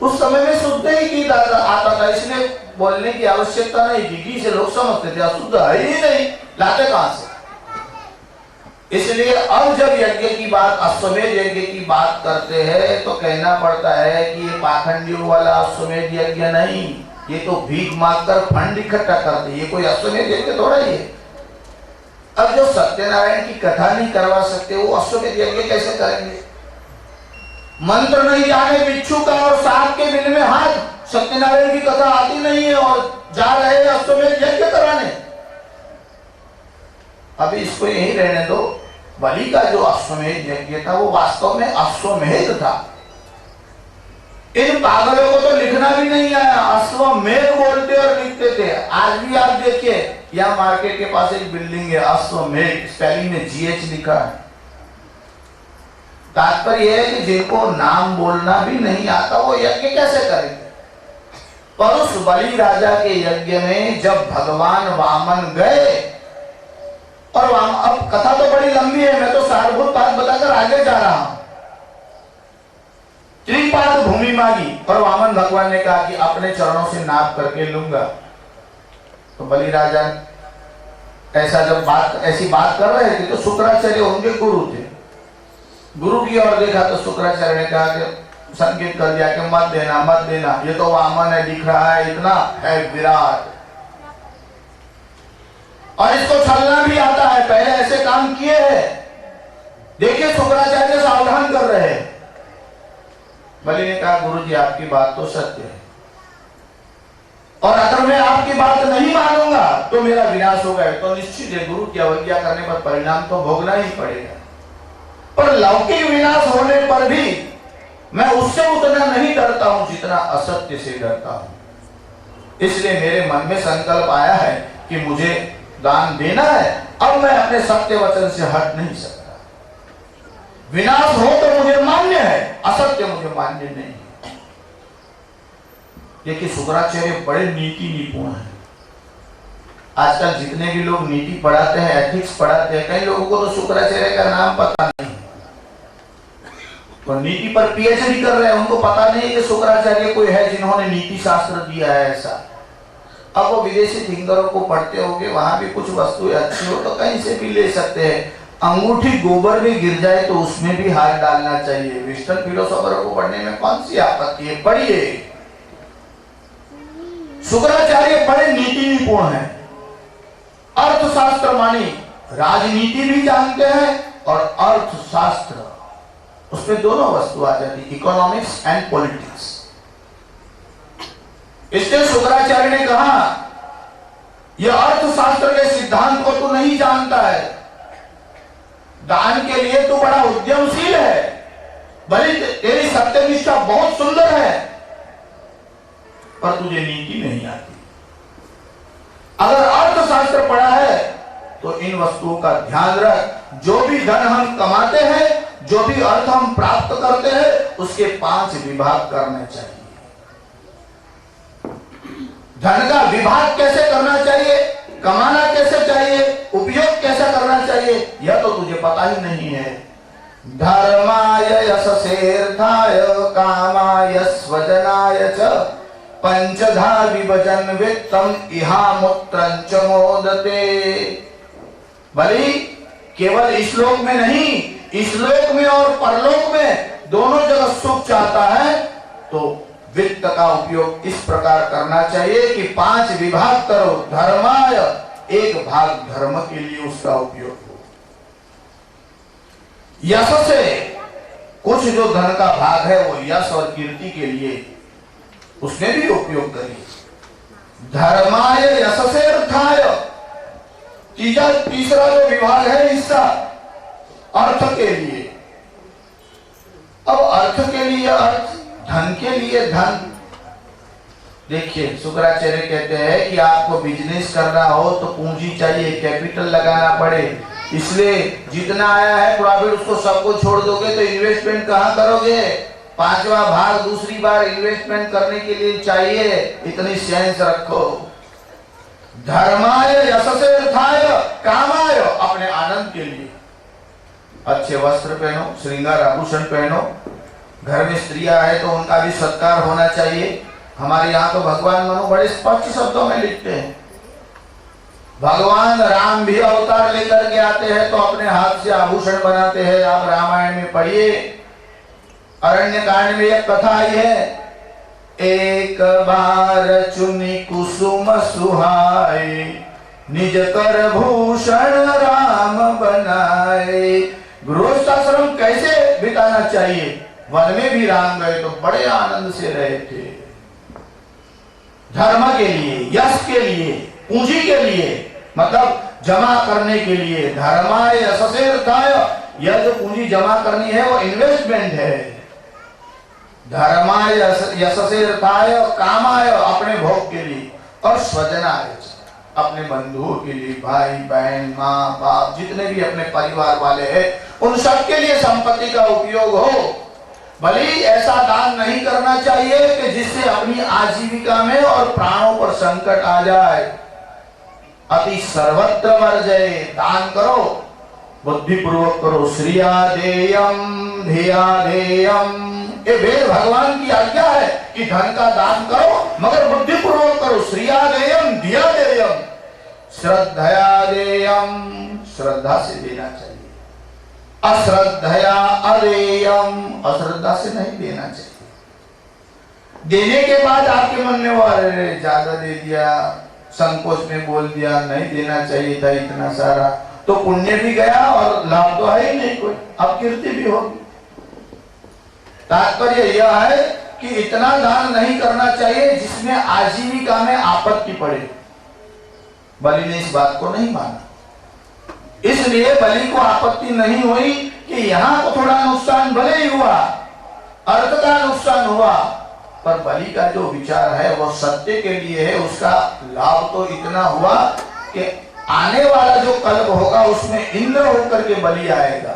उस समय में शुद्ध ही घी आता था, इसलिए बोलने की आवश्यकता नहीं थी। घी से लोग समझते थे अशुद्ध है ही नहीं, लाते कहां से। इसलिए अब जब यज्ञ की बात, अश्वमेध यज्ञ की बात करते हैं तो कहना पड़ता है कि ये पाखंडियों वाला अश्वमेध यज्ञ नहीं, ये तो भीख मांगकर फंड इकट्ठा करते, ये कोई अश्वमेध यज्ञ थोड़ा ही है। अब जो सत्यनारायण की कथा नहीं करवा सकते वो अश्वमेध यज्ञ कैसे करेंगे? मंत्र नहीं जाने बिच्छू का और सांप के बिल में हाथ, सत्यनारायण की कथा आती नहीं है और जा रहे हैं अश्वमेध यज्ञ कराने। अभी इसको यही रहने दो। बलि का जो अश्वमेध यज्ञ था वो वास्तव में अश्वमेध था। इन पागलों को तो लिखना भी नहीं आया, अश्वमेध बोलते और लिखते थे। आज भी आप देखिए, यहाँ मार्केट के पास एक बिल्डिंग है अश्वमेध, स्पेलिंग में GH लिखा है। तात्पर्य यह है कि जिनको नाम बोलना भी नहीं आता वो यज्ञ कैसे करेंगे? पर उस बलि राजा के यज्ञ में जब भगवान वामन गए, और अब कथा तो बड़ी लंबी है, मैं तो सारभूत बात बताकर आगे जा रहा हूं। त्रिपाद भूमि मांगी और वामन भगवान ने कहा कि अपने चरणों से नाप करके लूंगा। तो बलि राजा ऐसा जब ऐसी बात कर रहे थे तो शुक्राचार्य उनके गुरु थे। गुरु की ओर देखा तो शुक्राचार्य ने कहा कि संकेत कर दिया कि मत देना मत देना, ये तो वामन है, दिख रहा है इतना है विराट, और इसको छलना भी आता है, पहले ऐसे काम किए हैं। देखिए शुक्राचार्य सावधान कर रहे हैं। बलि ने कहा गुरुजी आपकी बात तो सत्य है, और अगर मैं आपकी बात नहीं मानूंगा तो मेरा विनाश होगा। तो निश्चित है गुरु की अवज्ञा करने पर परिणाम तो भोगना ही पड़ेगा। पर लौकिक विनाश होने पर भी मैं उससे उतना नहीं डरता हूं जितना असत्य से डरता हूं। इसलिए मेरे मन में संकल्प आया है कि मुझे दान देना है। अब मैं अपने सत्य वचन से हट नहीं सकता। विनाश हो तो मुझे मान्य है, असत्य मुझे मान्य नहीं। देखिए शुक्राचार्य बड़े नीति निपुण हैं। आजकल जितने भी लोग नीति पढ़ाते हैं, एथिक्स पढ़ाते हैं, कई लोगों को तो शुक्राचार्य का नाम पता नहीं, तो नीति पर पीएचडी कर रहे हैं, उनको पता नहीं कि शुक्राचार्य कोई है जिन्होंने नीति शास्त्र दिया है ऐसा। अब वो विदेशी थिंकरों को पढ़ते होंगे, वहां भी कुछ वस्तुएं अच्छी हो तो कहीं से भी ले सकते हैं। अंगूठी गोबर में गिर जाए तो उसमें भी हाथ डालना चाहिए। वेस्टर्न फिलोसोफरों को पढ़ने में कौन सी आपत्ति है, पढ़िए। शुक्राचार्य बड़े नीति निपुण है, अर्थशास्त्र मानी राजनीति भी जानते हैं और अर्थशास्त्र, उसमें दोनों वस्तु आ जाती, इकोनॉमिक्स एंड पॉलिटिक्स। इसलिए शुक्राचार्य ने कहा यह अर्थशास्त्र के सिद्धांत को तू नहीं जानता है, दान के लिए तू बड़ा उद्यमशील है, भले तेरी सत्यनिष्ठा बहुत सुंदर है, पर तुझे नीति नहीं आती। अगर अर्थशास्त्र पढ़ा है तो इन वस्तुओं का ध्यान रख। जो भी धन हम कमाते हैं, जो भी अर्थ हम प्राप्त करते हैं, उसके 5 विभाग करने चाहिए। धन का विभाग कैसे करना चाहिए, कमाना कैसे चाहिए, उपयोग कैसे करना चाहिए, यह तो तुझे पता ही नहीं है। धर्माय यशसेर्थाय कामाय स्वजनाय च पंचधा विभजन वित्तम इहामुत्रं च मोदते। भली केवल इस लोक में नहीं, इस लोक में और परलोक में दोनों जगह सुख चाहता है तो वित्त का उपयोग इस प्रकार करना चाहिए कि 5 विभाग करो। धर्माय, एक भाग धर्म के लिए उसका उपयोग हो। यश से कुछ जो धन का भाग है वो यश और कीर्ति के लिए, उसमें भी उपयोग करिए। धर्माय यशसे अर्थाय, तीसरा जो विभाग है हिस्सा अर्थ के लिए। अब अर्थ के लिए अर्थ, धन के लिए धन। देखिए शुक्राचार्य कहते हैं कि आपको बिजनेस करना हो तो पूंजी चाहिए, कैपिटल लगाना पड़े, इसलिए जितना आया है प्रॉफिट उसको सबको छोड़ दोगे तो इन्वेस्टमेंट कहां करोगे। 5वां भाग दूसरी बार इन्वेस्टमेंट करने के लिए चाहिए, इतनी सेंस रखो। धर्माय यशसे अर्थाय कामाय, अपने आनंद के लिए अच्छे वस्त्र पहनो, श्रृंगार आभूषण पहनो, घर में स्त्रियां है तो उनका भी सत्कार होना चाहिए। हमारे यहाँ तो भगवान मनु बड़े स्पष्ट शब्दों में लिखते हैं, भगवान राम भी अवतार लेकर के आते हैं तो अपने हाथ से आभूषण बनाते हैं। आप रामायण में पढ़िए, अरण्य कांड में एक कथा आई है, एक बार चुनी कुसुम सुहाए, निज कर भूषण राम बनाए। गृहस्थाश्रम कैसे बिताना चाहिए, वन में भी राम गए तो बड़े आनंद से रहे थे। धर्म के लिए, यश के लिए, पूंजी के लिए, मतलब जमा करने के लिए। धर्माय यशसे अर्थाय, यह जो पूंजी जमा करनी है वो इन्वेस्टमेंट है। धर्माय यशसे अर्थाय कामाय, अपने भोग के लिए, और स्वजनाय, अपने बंधुओं के लिए, भाई बहन माँ बाप जितने भी अपने परिवार वाले हैं उन सब के लिए संपत्ति का उपयोग हो। भली ऐसा दान नहीं करना चाहिए कि जिससे अपनी आजीविका में और प्राणों पर संकट आ जाए। अति सर्वत्र वर्जय, दान करो, बुद्धिपूर्वक करो। श्रिया देयम धिया देयम, ये वेद भगवान की आज्ञा है कि धन का दान करो मगर बुद्धिपूर्वक करो। श्रिया देयम धिया देयम, श्रद्धया देयम, श्रद्धा से देना चाहिए। अश्रद्धया अदेयम, अश्रद्धा से नहीं देना चाहिए। देने के बाद आपके मन में वो अरे ज्यादा दे दिया, संकोच में बोल दिया, नहीं देना चाहिए था इतना सारा, तो पुण्य भी गया और लाभ तो है ही नहीं कोई, अपकीर्ति भी होगी। तात्पर्य यह है कि इतना दान नहीं करना चाहिए जिसमें आजीविका में आपत्ति पड़े। बलि ने इस बात को नहीं माना, इसलिए बलि को आपत्ति नहीं हुई कि यहां को थोड़ा नुकसान भले ही हुआ, अर्थ का नुकसान हुआ, पर बलि का जो विचार है वो सत्य के लिए है। उसका लाभ तो इतना हुआ कि आने वाला जो कल्प होगा उसमें इंद्र होकर के बलि आएगा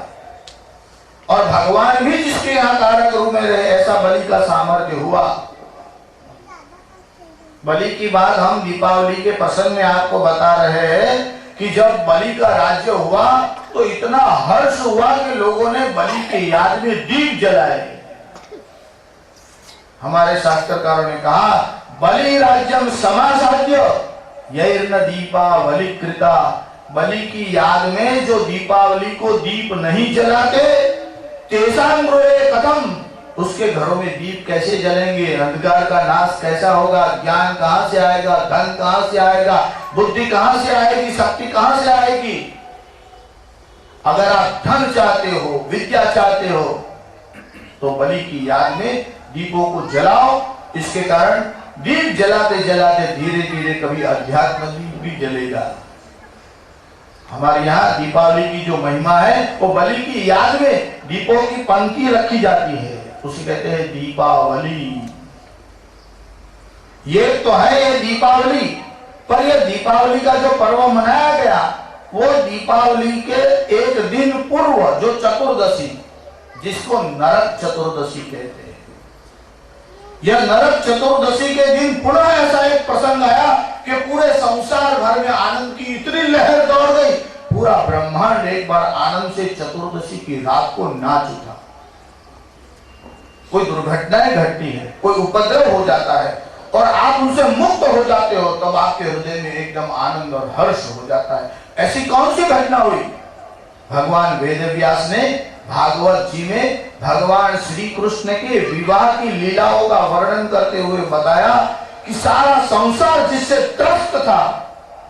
और भगवान भी जिसके यहाँ कारक रूप में रहे, ऐसा बलि का सामर्थ्य हुआ। बलि की बात हम दीपावली के प्रसंग में आपको बता रहे हैं कि जब बलि का राज्य हुआ तो इतना हर्ष हुआ कि लोगों ने बलि के याद में दीप जलाए। हमारे शास्त्रकारों ने कहा बलि राज्यम समासाद्य यैर्न दीपावली कृता, बलि की याद में जो दीपावली को दीप नहीं जलाते तेषां गृहे कथम, उसके घरों में दीप कैसे जलेंगे, अंधकार का नाश कैसा होगा, ज्ञान कहां से आएगा, धन कहां से आएगा, बुद्धि कहां से आएगी, शक्ति कहां से आएगी। अगर आप धन चाहते हो, विद्या चाहते हो तो बलि की याद में दीपों को जलाओ। इसके कारण दीप जलाते जलाते धीरे धीरे कभी अध्यात्म दीप भी जलेगा। हमारे यहाँ दीपावली की जो महिमा है वो बलि की याद में दीपों की पंक्ति रखी जाती है, उसे कहते हैं दीपावली। ये तो है ये दीपावली, पर ये दीपावली का जो पर्व मनाया गया वो दीपावली के एक दिन पूर्व जो चतुर्दशी, जिसको नरक चतुर्दशी कहते हैं, यह नरक चतुर्दशी के दिन पुनः ऐसा एक प्रसंग आया कि पूरे संसार भर में आनंद की इतनी लहर दौड़ गई, पूरा ब्रह्मांड एक बार आनंद से चतुर्दशी की रात को नाच उठा। कोई दुर्घटनाएं घटती है, कोई उपद्रव हो जाता है और आप उनसे मुक्त हो जाते हो, तब आपके हृदय में एकदम आनंद और हर्ष हो जाता है। ऐसी कौन सी घटना हुई? भगवान वेदव्यास ने भागवत जी में भगवान श्री कृष्ण के विवाह की लीलाओं का वर्णन करते हुए बताया कि सारा संसार जिससे त्रस्त था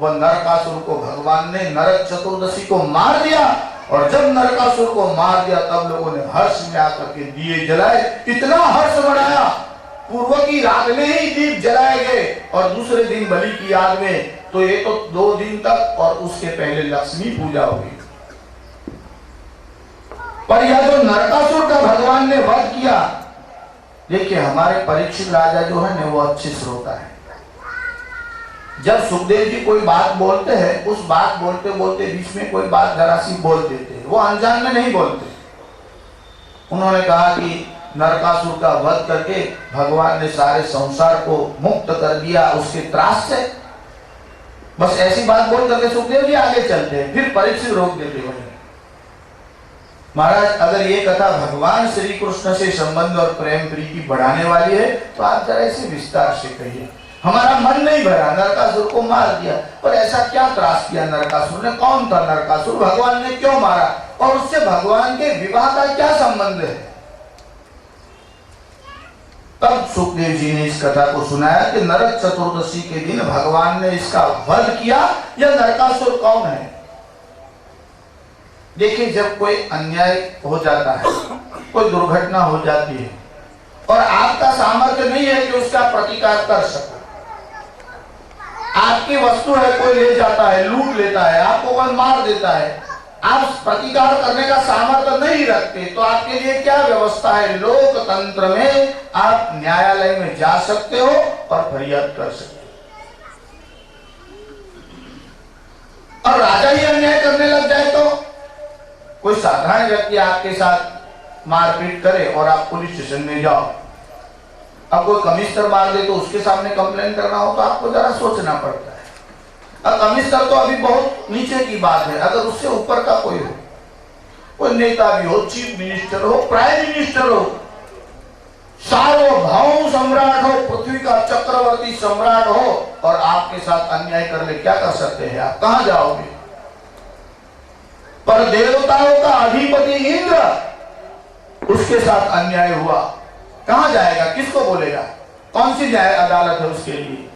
वह नरकासुर को भगवान ने नरक चतुर्दशी को मार दिया, और जब नरकासुर को मार दिया तब लोगों ने हर्ष में आकर के दिए जलाए, इतना हर्ष मनाया, पूर्व की रात में ही दीप जलाए गए और दूसरे दिन बलि की याद में, तो ये तो 2 दिन तक, और उसके पहले लक्ष्मी पूजा हुई। पर यह जो नरकासुर का भगवान ने वध किया, देखिए हमारे परीक्षित राजा जो है ना वो अच्छे श्रोता है। जब सुखदेव जी कोई बात बोलते हैं, उस बात बोलते बोलते बीच में कोई बात जरा सी बोल देते हैं, वो अनजान में नहीं बोलते। उन्होंने कहा कि नरकासुर का वध करके भगवान ने सारे संसार को मुक्त कर दिया उसके त्रास से, बस ऐसी बात बोल करके सुखदेव जी आगे चलते हैं, फिर परीक्षित रोक देते हैं। महाराज अगर ये कथा भगवान श्री कृष्ण से संबंध और प्रेम प्रीति बढ़ाने वाली है तो आप जरा इसे विस्तार से कहिए। हमारा मन नहीं भरा, नरकासुर को मार दिया, पर ऐसा क्या त्रास किया नरकासुर ने? कौन था नरकासुर? भगवान ने क्यों मारा? और उससे भगवान के विवाह का क्या संबंध है? तब सुखदेव जी ने इस कथा को सुनाया कि नरक चतुर्दशी के दिन भगवान ने इसका वध किया। यह नरकासुर कौन है? देखिए जब कोई अन्याय हो जाता है, कोई दुर्घटना हो जाती है और आपका सामर्थ्य नहीं है कि उसका प्रतिकार कर सको, आपकी वस्तु है कोई ले जाता है, लूट लेता है, आपको कोई मार देता है, आप प्रतिकार करने का सामर्थ्य नहीं रखते, तो आपके लिए क्या व्यवस्था है? लोकतंत्र में आप न्यायालय में जा सकते हो और फरियाद कर सकते हो। और राजा ही अन्याय करने लग जाए तो कोई साधारण व्यक्ति आपके साथ मारपीट करे और आप पुलिस स्टेशन में जाओ, अब कोई कमिश्नर मार दे तो उसके सामने कंप्लेन करना हो तो आपको जरा सोचना पड़ता है। अब कमिश्नर तो अभी बहुत नीचे की बात है, अगर उससे ऊपर का कोई हो, कोई नेता भी हो, चीफ मिनिस्टर हो, प्राइम मिनिस्टर हो, सार्वभौम सम्राट हो, पृथ्वी का चक्रवर्ती सम्राट हो और आपके साथ अन्याय कर ले, क्या कर सकते हैं आप? कहां जाओगे? पर देवताओं का अधिपति इंद्र, उसके साथ अन्याय हुआ, कहां जाएगा? किसको बोलेगा? कौन सी न्याय अदालत है उसके लिए?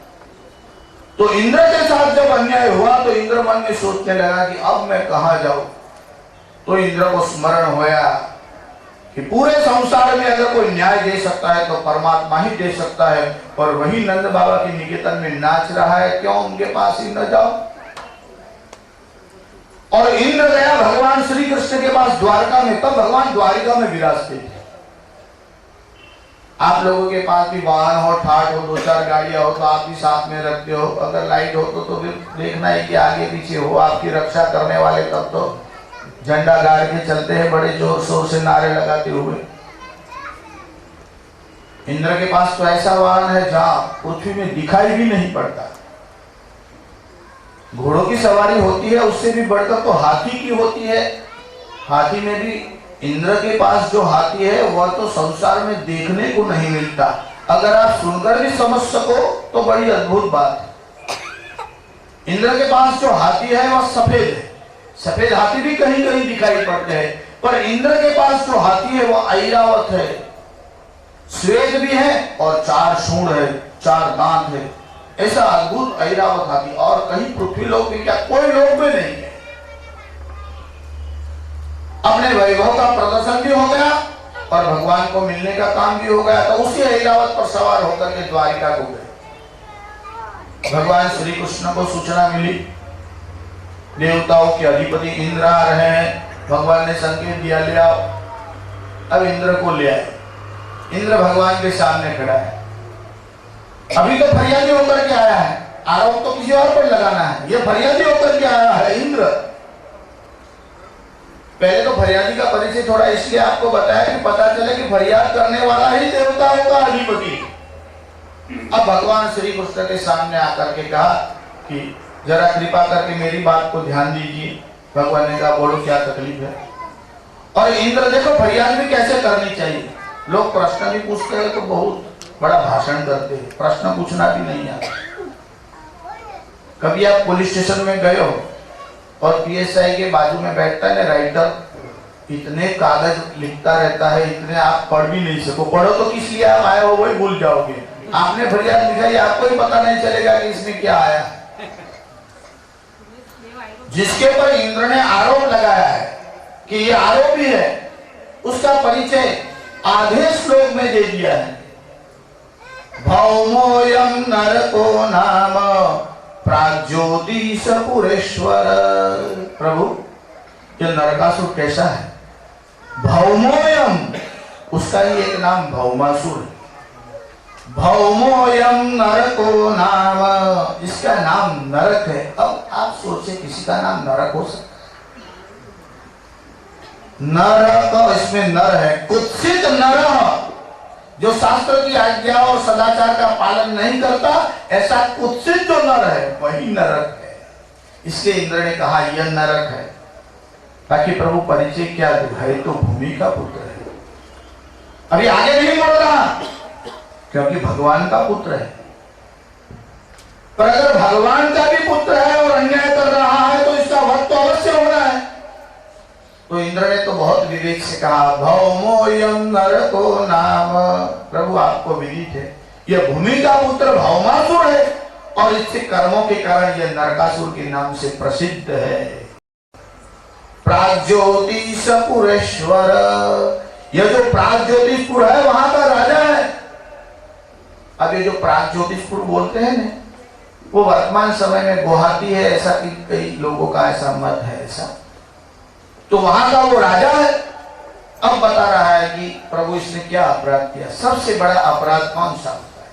तो इंद्र के साथ जब अन्याय हुआ तो इंद्र मन में सोचने लगा कि अब मैं कहां जाऊं। तो इंद्र को स्मरण होया कि पूरे संसार में अगर कोई न्याय दे सकता है तो परमात्मा ही दे सकता है, और वही नंद बाबा के निकेतन में नाच रहा है, क्यों उनके पास ही न जाओ? और इंद्र गया भगवान श्री कृष्ण के पास द्वारका में, तब भगवान द्वारिका में विराजते थे। आप लोगों के पास भी वाहन हो, ठाट हो, 2-4 गाड़ियां हो तो आप भी साथ में रखते हो, अगर लाइट हो तो फिर देखना है कि आगे पीछे हो आपकी रक्षा करने वाले, तब तो झंडा गाड़ के चलते हैं बड़े जोर शोर से नारे लगाते हुए। इंद्र के पास तो ऐसा वाहन है जहां पृथ्वी में दिखाई भी नहीं पड़ता। घोड़ों की सवारी होती है, उससे भी बढ़कर तो हाथी की होती है। हाथी में भी इंद्र के पास जो हाथी है वह तो संसार में देखने को नहीं मिलता। अगर आप सुनकर भी समझ सको तो बड़ी अद्भुत बात है। इंद्र के पास जो हाथी है वह सफेद है। सफेद हाथी भी कहीं कहीं दिखाई पड़ते हैं, पर इंद्र के पास जो हाथी है वह ऐरावत है, श्वेत भी है और 4 सूंड है, 4 दांत है। ऐसा अद्भुत ऐरावत हाथी और कहीं पृथ्वी लोक में क्या कोई लोक में नहीं है। अपने वैभव का प्रदर्शन भी हो गया और भगवान को मिलने का काम भी हो गया। तो उसी ऐरावत पर सवार होकर के द्वारिका को गए। भगवान श्री कृष्ण को सूचना मिली, देवताओं के अधिपति इंद्र आ रहे हैं। भगवान ने संकेत दिया, ले आओ। अब इंद्र को ले आए। इंद्र भगवान के सामने खड़ा है। अभी तो फरियादी होकर के आया है, आरोप तो किसी और पर लगाना है। यह फरियादी होकर के आया है इंद्र। पहले तो फरियादी का परिचय थोड़ा इसलिए आपको बताया कि पता चले कि फरियाद करने वाला ही देवताओं का अधिपति। अब भगवान श्री कृष्ण के सामने आकर के कहा कि जरा कृपा करके मेरी बात को ध्यान दीजिए। भगवान ने कहा, बोलो क्या तकलीफ है। और इंद्र देखो फरियाद भी कैसे करनी चाहिए। लोग प्रश्न भी पूछते हैं तो बहुत बड़ा भाषण करते हैं, प्रश्न पूछना भी नहीं आता। कभी आप पुलिस स्टेशन में गए हो और पीएसआई के बाजू में बैठता है ना राइटर, इतने कागज लिखता रहता है, इतने आप पढ़ भी नहीं सको। पढ़ो तो किस लिए आप आए हो वही भूल जाओगे। आपने फरियाद लिखाई, आपको ही पता नहीं चलेगा कि इसमें क्या आया। जिसके पर इंद्र ने आरोप लगाया है कि ये आरोपी है, उसका परिचय आधे श्लोक में दे दिया है। भौमोयम नरको नाम प्राग्ज्योतिष पुरेश्वर। प्रभु, ये नरकासुर कैसा है? भौमोयम, उसका ही एक नाम भौमासुर है। भौमोयम नरको नाम, इसका नाम नरक है। अब आप सोचे किसी का नाम नरक हो सकता? नरक, इसमें नर है। कुत्सित नर, जो शास्त्र की आज्ञा और सदाचार का पालन नहीं करता, ऐसा कुत्सित जो नर है वही नरक है। इसलिए इंद्र ने कहा यह नरक है। बाकी प्रभु परिचय क्या दूं, है तो भूमि का पुत्र है। अभी आगे नहीं बढ़ रहा क्योंकि भगवान का पुत्र है। पर अगर भगवान का भी पुत्र है और अन्याय कर रहा है तो इसका वध तो अवश्य होना है। तो इंद्र ने तो बहुत विवेक से कहा, भौमोयम नरको नाम। प्रभु आपको विदित है यह भूमि का पुत्र भौमासुर है और इसके कर्मों के कारण यह नरकासुर के नाम से प्रसिद्ध है। प्राग्ज्योतिष पुरेश्वर, यह जो प्राग्ज्योतिषपुर है वहां का राजा है। अब ये जो प्राग्ज्योतिषपुर बोलते हैं ना, वो वर्तमान समय में गुवाहाटी है, ऐसा कई लोगों का ऐसा मत है। ऐसा तो वहां का वो राजा है। अब बता रहा है कि प्रभु इसने क्या अपराध किया। सबसे बड़ा अपराध कौन सा होता है?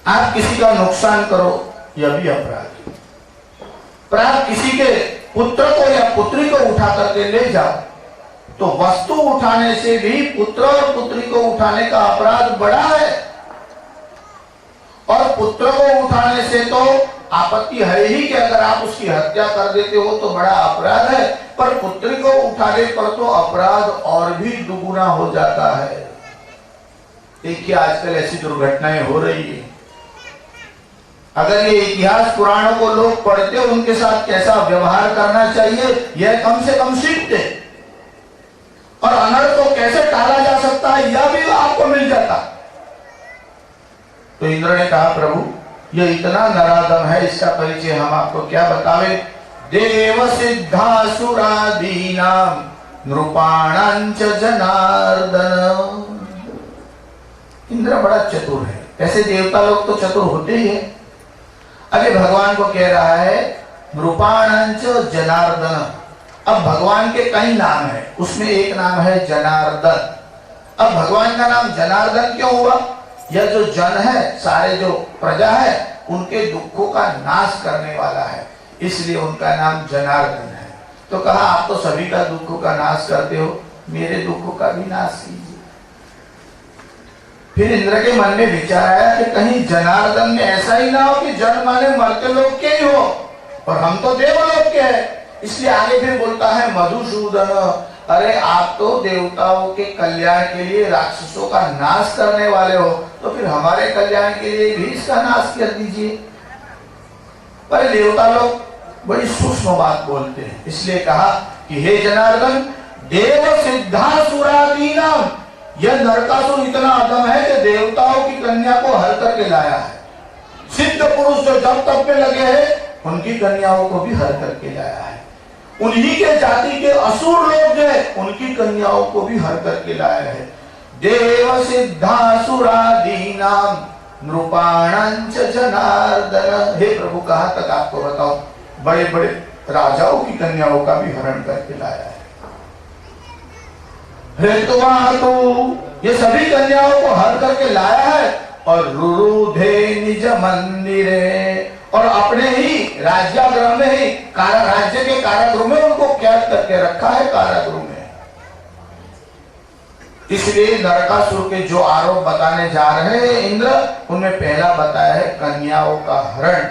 आप किसी का नुकसान करो, यह भी अपराध है। पर आप किसी के पुत्र को या पुत्री को उठा करके ले जाओ तो वस्तु उठाने से भी पुत्र और पुत्री को उठाने का अपराध बड़ा है। और पुत्र को उठाने से तो आपत्ति है ही कि अगर आप उसकी हत्या कर देते हो तो बड़ा अपराध है, पर पुत्री को उठाने पर तो अपराध और भी दुगुना हो जाता है। देखिए आजकल ऐसी दुर्घटनाएं हो रही है। अगर ये इतिहास पुराणों को लोग पढ़ते, उनके साथ कैसा व्यवहार करना चाहिए यह कम से कम सीखते, और अनर्थ को कैसे टाला जा सकता है यह भी आपको मिल जाता। तो इंद्र ने कहा, प्रभु यह इतना नराधम है, इसका परिचय हम आपको क्या बतावे। देव सिद्धासुरादीनाम नृपाणांच जनार्दन। इंद्र बड़ा चतुर है, ऐसे देवता लोग तो चतुर होते ही है। अभी भगवान को कह रहा है नृपाणांच जनार्दन। अब भगवान के कई नाम है, उसमें एक नाम है जनार्दन। अब भगवान का नाम जनार्दन क्यों हुआ? यह जो जन है, सारे जो प्रजा है, उनके दुखों का नाश करने वाला है, इसलिए उनका नाम जनार्दन है। तो कहा आप तो सभी का दुखों का नाश करते हो, मेरे दुखों का भी नाश कीजिए। फिर इंद्र के मन में विचार आया कि कहीं जनार्दन में ऐसा ही ना हो कि जन माने मर्त्य लोक के ही हो और हम तो देवलोक के हैं। इसलिए आगे फिर बोलता है मधुसूदन, अरे आप तो देवताओं के कल्याण के लिए राक्षसों का नाश करने वाले हो, तो फिर हमारे कल्याण के लिए भी इसका नाश कर दीजिए। पर देवता लोग बड़ी सूक्ष्म बात बोलते हैं, इसलिए कहा कि हे जनार्दन, देव सिद्धासुरादीनाम, यह नरकासुर इतना अधम है कि देवताओं की कन्या को हर करके लाया है। सिद्ध पुरुष जो जब तप में लगे हैं उनकी कन्याओं को भी हर करके लाया है। उन्हीं के जाति के असुर लोग जो है उनकी कन्याओं को भी हर करके लाया है। देव सिद्धासुरादीनाम नृपाणांच जनार्दन, हे प्रभु कहाँ तक आपको बताओ, बड़े बड़े राजाओं की कन्याओं का भी हरण करके लाया है। तो ये सभी कन्याओं को हर करके लाया है और रुरुधे निज मंदिरे, और अपने ही राज्यागृह में ही राज्य के कारागृह में उनको कैद करके रखा है, कारागृह में। इसलिए नरकासुर के जो आरोप बताने जा रहे हैं इंद्र, उनमें पहला बताया है कन्याओं का हरण।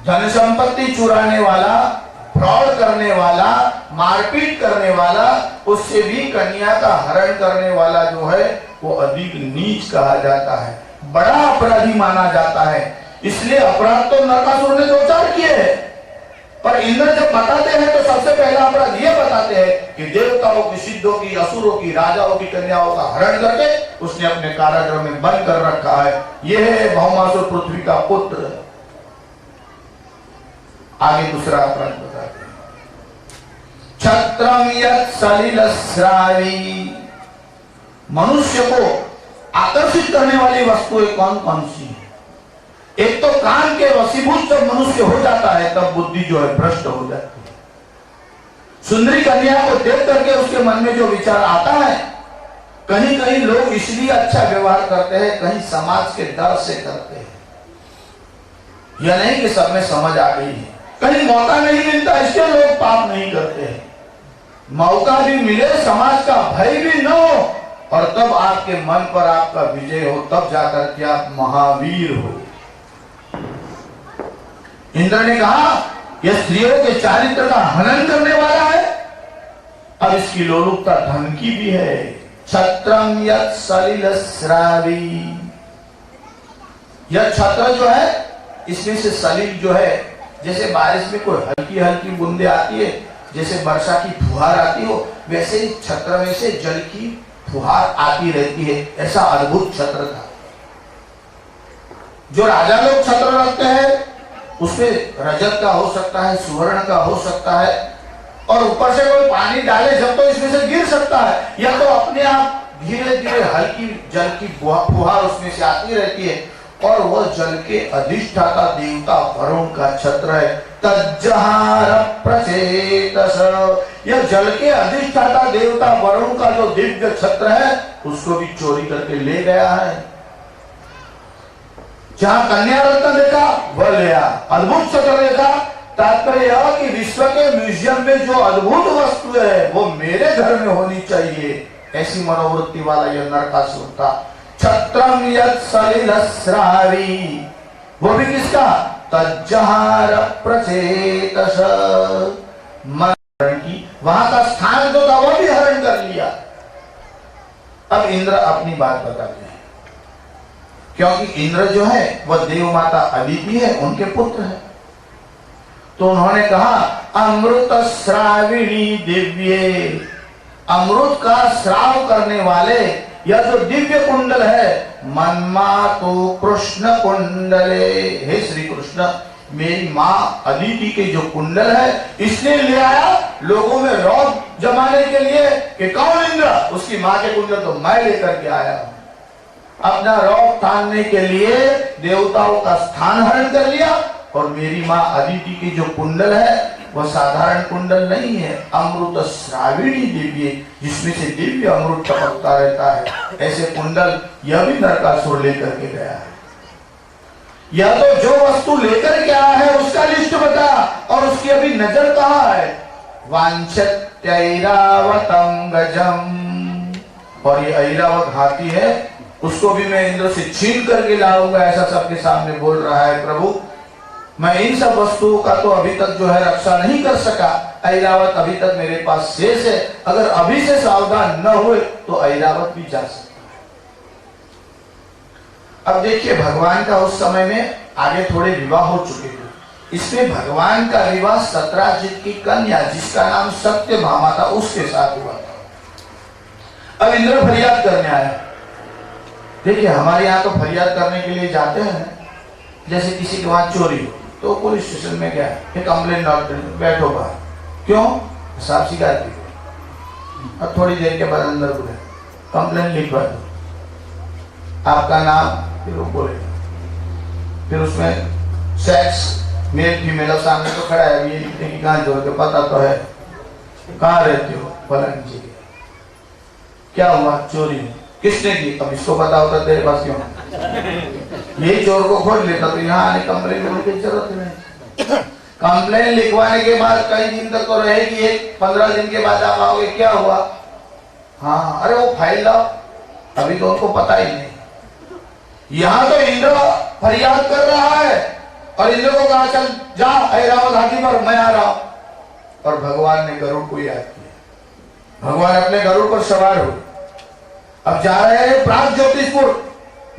धन संपत्ति चुराने वाला, फ्रॉड करने वाला, मारपीट करने वाला, उससे भी कन्या का हरण करने वाला जो है वो अधिक नीच कहा जाता है, बड़ा अपराधी माना जाता है। इसलिए अपराध तो नरकासुर ने दो चार किए हैं, पर इंद्र जब बताते हैं तो सबसे पहला अपराध ये बताते हैं कि देवताओं की, सिद्धों की, असुरों की, राजाओं की कन्याओं का हरण करके उसने अपने कारागृह में बंद कर रखा है। यह है भौमासुर, पृथ्वी का पुत्र। आगे दूसरा अपराध बताते हैं, छत्रम यत् सलिलस्रावी, मनुष्य को आकर्षित करने वाली वस्तुएं कौन कौन सी है? एक तो कान के वशीभूत जब मनुष्य हो जाता है तब बुद्धि जो है भ्रष्ट हो जाती है। सुंदरी कन्या को देख करके उसके मन में जो विचार आता है, कहीं कहीं लोग इसलिए अच्छा व्यवहार करते हैं, कहीं समाज के डर से करते हैं। यह नहीं कि सब में समझ आ गई है, कहीं मौका नहीं मिलता इसलिए लोग पाप नहीं करते हैं। मौका भी मिले, समाज का भय भी न हो, और तब आपके मन पर आपका विजय हो, तब जाकर के आप महावीर हो। इंद्र ने कहा यह स्त्रियों के चारित्र का हनन करने वाला है, अब इसकी लोलुपता धन की भी है। छत्रम यत् सलिलस्रावी, यह छत्र जो है इसमें से सलिल जो है, जैसे बारिश में कोई हल्की हल्की बूंदे आती है, जैसे वर्षा की फुहार आती हो, वैसे ही छत्र में से जल की फुहार आती रहती है। ऐसा अद्भुत छत्र था। जो राजा लोग छत्र रखते हैं उसमें रजत का हो सकता है, सुवर्ण का हो सकता है, और ऊपर से कोई पानी डाले जब तो इसमें से गिर सकता है, या तो अपने आप धीरे धीरे हल्की जल की फुहार उसमें से आती रहती है। और वह जल के अधिष्ठाता देवता वरुण का छत्र है। तज्जहार प्रचेतस, यह जल के अधिष्ठाता देवता वरुण का जो दिव्य छत्र है उसको भी चोरी करके ले गया है। जहां कन्या रत्न देखा वह ले आया, अद्भुत छत्र देखा। तात्पर्य यह कि विश्व के म्यूजियम में जो अद्भुत वस्तु है वो मेरे घर में होनी चाहिए, ऐसी मनोवृत्ति वाला यह नरकासुर था। छत्रम यत् सलिलस्रावी, वो भी किसका? तज्जहार प्रचेतस, वहां का स्थान जो था वो भी हरण कर लिया। अब इंद्र अपनी बात बताते हैं, क्योंकि इंद्र जो है वह देव माता अदिति है, उनके पुत्र है। तो उन्होंने कहा अमृत श्राविणी दिव्ये, अमृत का श्राव करने वाले यह जो दिव्य कुंडल है, मन्मातु कृष्ण कुंडले, हे श्री कृष्ण मेरी माँ अदिति के जो कुंडल है इसने ले आया लोगों में रौब जमाने के लिए कि कौन इंद्र, उसकी माँ के कुंडल तो मैं लेकर के आया हूं। अपना रौब थामने के लिए देवताओं का स्थान हरण कर लिया, और मेरी माँ अदिति की जो कुंडल है वह साधारण कुंडल नहीं है, अमृत श्राविणी दिव्य, जिसमें से दिव्य अमृत टपकता रहता है। ऐसे कुंडल यह भी नरकासुर लेकर के गया है। यह तो जो वस्तु लेकर के आया है उसका लिस्ट बता, और उसकी अभी नजर कहाँ है? वांछत्यैरावतं गजम, और ये ऐरावत हाथी है, उसको भी मैं इंद्र से छीन करके लाऊंगा, ऐसा सबके सामने बोल रहा है। प्रभु मैं इन सब वस्तुओं का तो अभी तक जो है रक्षा नहीं कर सका, ऐरावत अभी तक मेरे पास शेष है। अगर अभी से सावधान न हुए तो ऐरावत भी जा सकता है। अब देखिए भगवान का उस समय में आगे थोड़े विवाह हो चुके थे। इसमें भगवान का विवाह सत्राजित की कन्या जिसका नाम सत्यभामा था उसके साथ हुआ था। अब इंद्र फरियाद करने आया। देखिए हमारे यहाँ तो फरियाद करने के लिए जाते हैं, जैसे किसी के वहां चोरी हो तो पुलिस स्टेशन में गया, कंप्लेन नोट बैठो बाहर, क्यों साफ शिकार की, और थोड़ी देर के बाद अंदर बोले कंप्लेन लिखवा दो, आपका नाम, फिर वो बोलेगा, फिर उसमें सेक्स मेल फीमेल सामने तो खड़ा है, ये लिखने की कहां जोड़ के पता तो है, कहाँ रहते हो, फलानी जगह, क्या हुआ, चोरी, किसने की, अब इसको पता होता तेरे पास क्यों, यही चोर को खोज लेता तो यहाँ आने कंप्लेन लिखने की जरूरत नहीं। कंप्लेन लिखवाने के बाद कई दिन तक तो रहेगी, एक 15 दिन के बाद आप आओगे, क्या हुआ, हाँ अरे वो फाइल लाओ, अभी तो उनको पता ही नहीं। यहाँ तो इंद्र फरियाद कर रहा है और इंद्र को कहा चल जा ऐरावत हाथी पर, मैं आ रहा हूं, और भगवान ने गरुड़ को याद किया। भगवान अपने गरुड़ पर सवार हुए, अब जा रहे हैं प्राग ज्योतिषपुर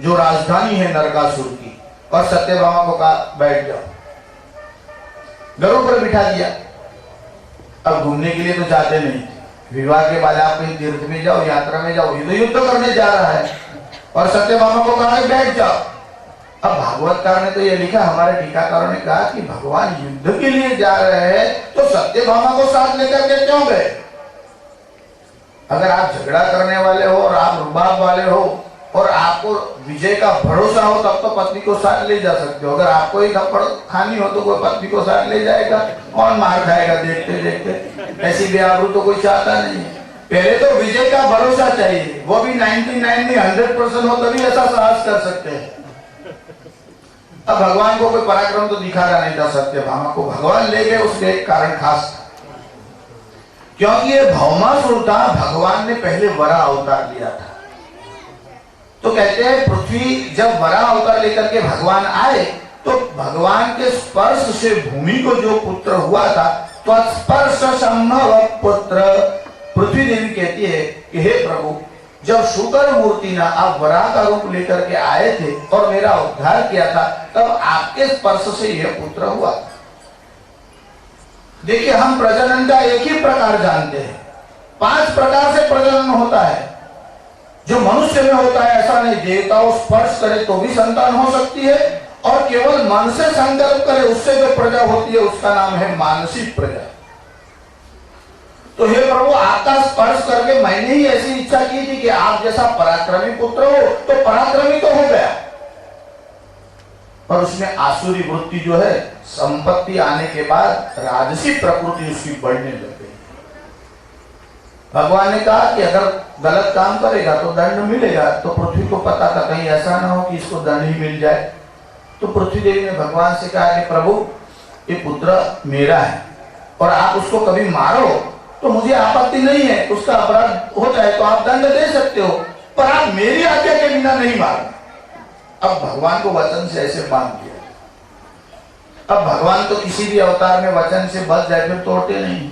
जो राजधानी है नरकासुर की, और सत्यभामा को कहा बैठ जाओ, गरुड़ पर बिठा दिया। अब घूमने के लिए तो जाते नहीं, विवाह के बाद आप कहीं तीर्थ में जाओ, यात्रा में जाओ, ये तो युद्ध करने जा रहा है, और सत्यभामा को कहा बैठ जाओ। अब भागवतकार ने तो ये लिखा, हमारे टीकाकारों ने कहा कि भगवान युद्ध के लिए जा रहे हैं तो सत्यभामा को साथ लेकर के क्यों गए। अगर आप झगड़ा करने वाले हो और आप रुबाब वाले हो और आपको विजय का भरोसा हो तब तो पत्नी को साथ ले जा सकते हो। अगर आपको ही थप्पड़ खानी हो तो कोई पत्नी को साथ ले जाएगा, कौन मार खाएगा देखते देखते, ऐसी बेआबरू तो कोई चाहता नहीं है। पहले तो विजय का भरोसा चाहिए, वो भी 99 नहीं 100% हो तभी ऐसा साहस कर सकते हैं। अब भगवान को कोई पराक्रम तो दिखा रहा नहीं था, सत्यभामा को भगवान ले गए, उसके एक कारण खास, क्योंकि ये भौमासुर था, भगवान ने पहले वरा अवतार लिया था। तो कहते हैं पृथ्वी जब वरा अवतार लेकर के भगवान आए तो भगवान के स्पर्श से भूमि को जो पुत्र हुआ था, तो स्पर्श संभव पुत्र, पृथ्वी देवी कहती है कि हे प्रभु जब शुकर मूर्ति ना आप वरा का रूप लेकर के आए थे और मेरा उद्धार किया था, तब आपके स्पर्श से यह पुत्र हुआ। देखिए हम प्रजनन का एक ही प्रकार जानते हैं, 5 प्रकार से प्रजनन होता है। जो मनुष्य में होता है ऐसा नहीं, देवताओं स्पर्श करे तो भी संतान हो सकती है, और केवल मन से संकल्प करे उससे जो प्रजा होती है उसका नाम है मानसिक प्रजा। तो हे प्रभु आपका स्पर्श करके मैंने ही ऐसी इच्छा की थी कि आप जैसा पराक्रमी पुत्र हो, तो पराक्रमी तो हो गया, पर उसमें आसुरी वृत्ति जो है, संपत्ति आने के बाद राजसी प्रकृति उसकी बढ़ने लग गई। भगवान ने कहा कि अगर गलत काम करेगा तो दंड मिलेगा, तो पृथ्वी को पता था कहीं ऐसा ना हो कि इसको दंड ही मिल जाए। तो पृथ्वी देवी ने भगवान से कहा कि प्रभु ये पुत्र मेरा है और आप उसको कभी मारो तो मुझे आपत्ति नहीं है, उसका अपराध हो जाए तो आप दंड दे सकते हो, पर आप मेरी आज्ञा के बिना नहीं मारो। अब भगवान को वचन से ऐसे बांध दिया। अब भगवान तो किसी भी अवतार में वचन से बच जाए फिर तोड़ते नहीं।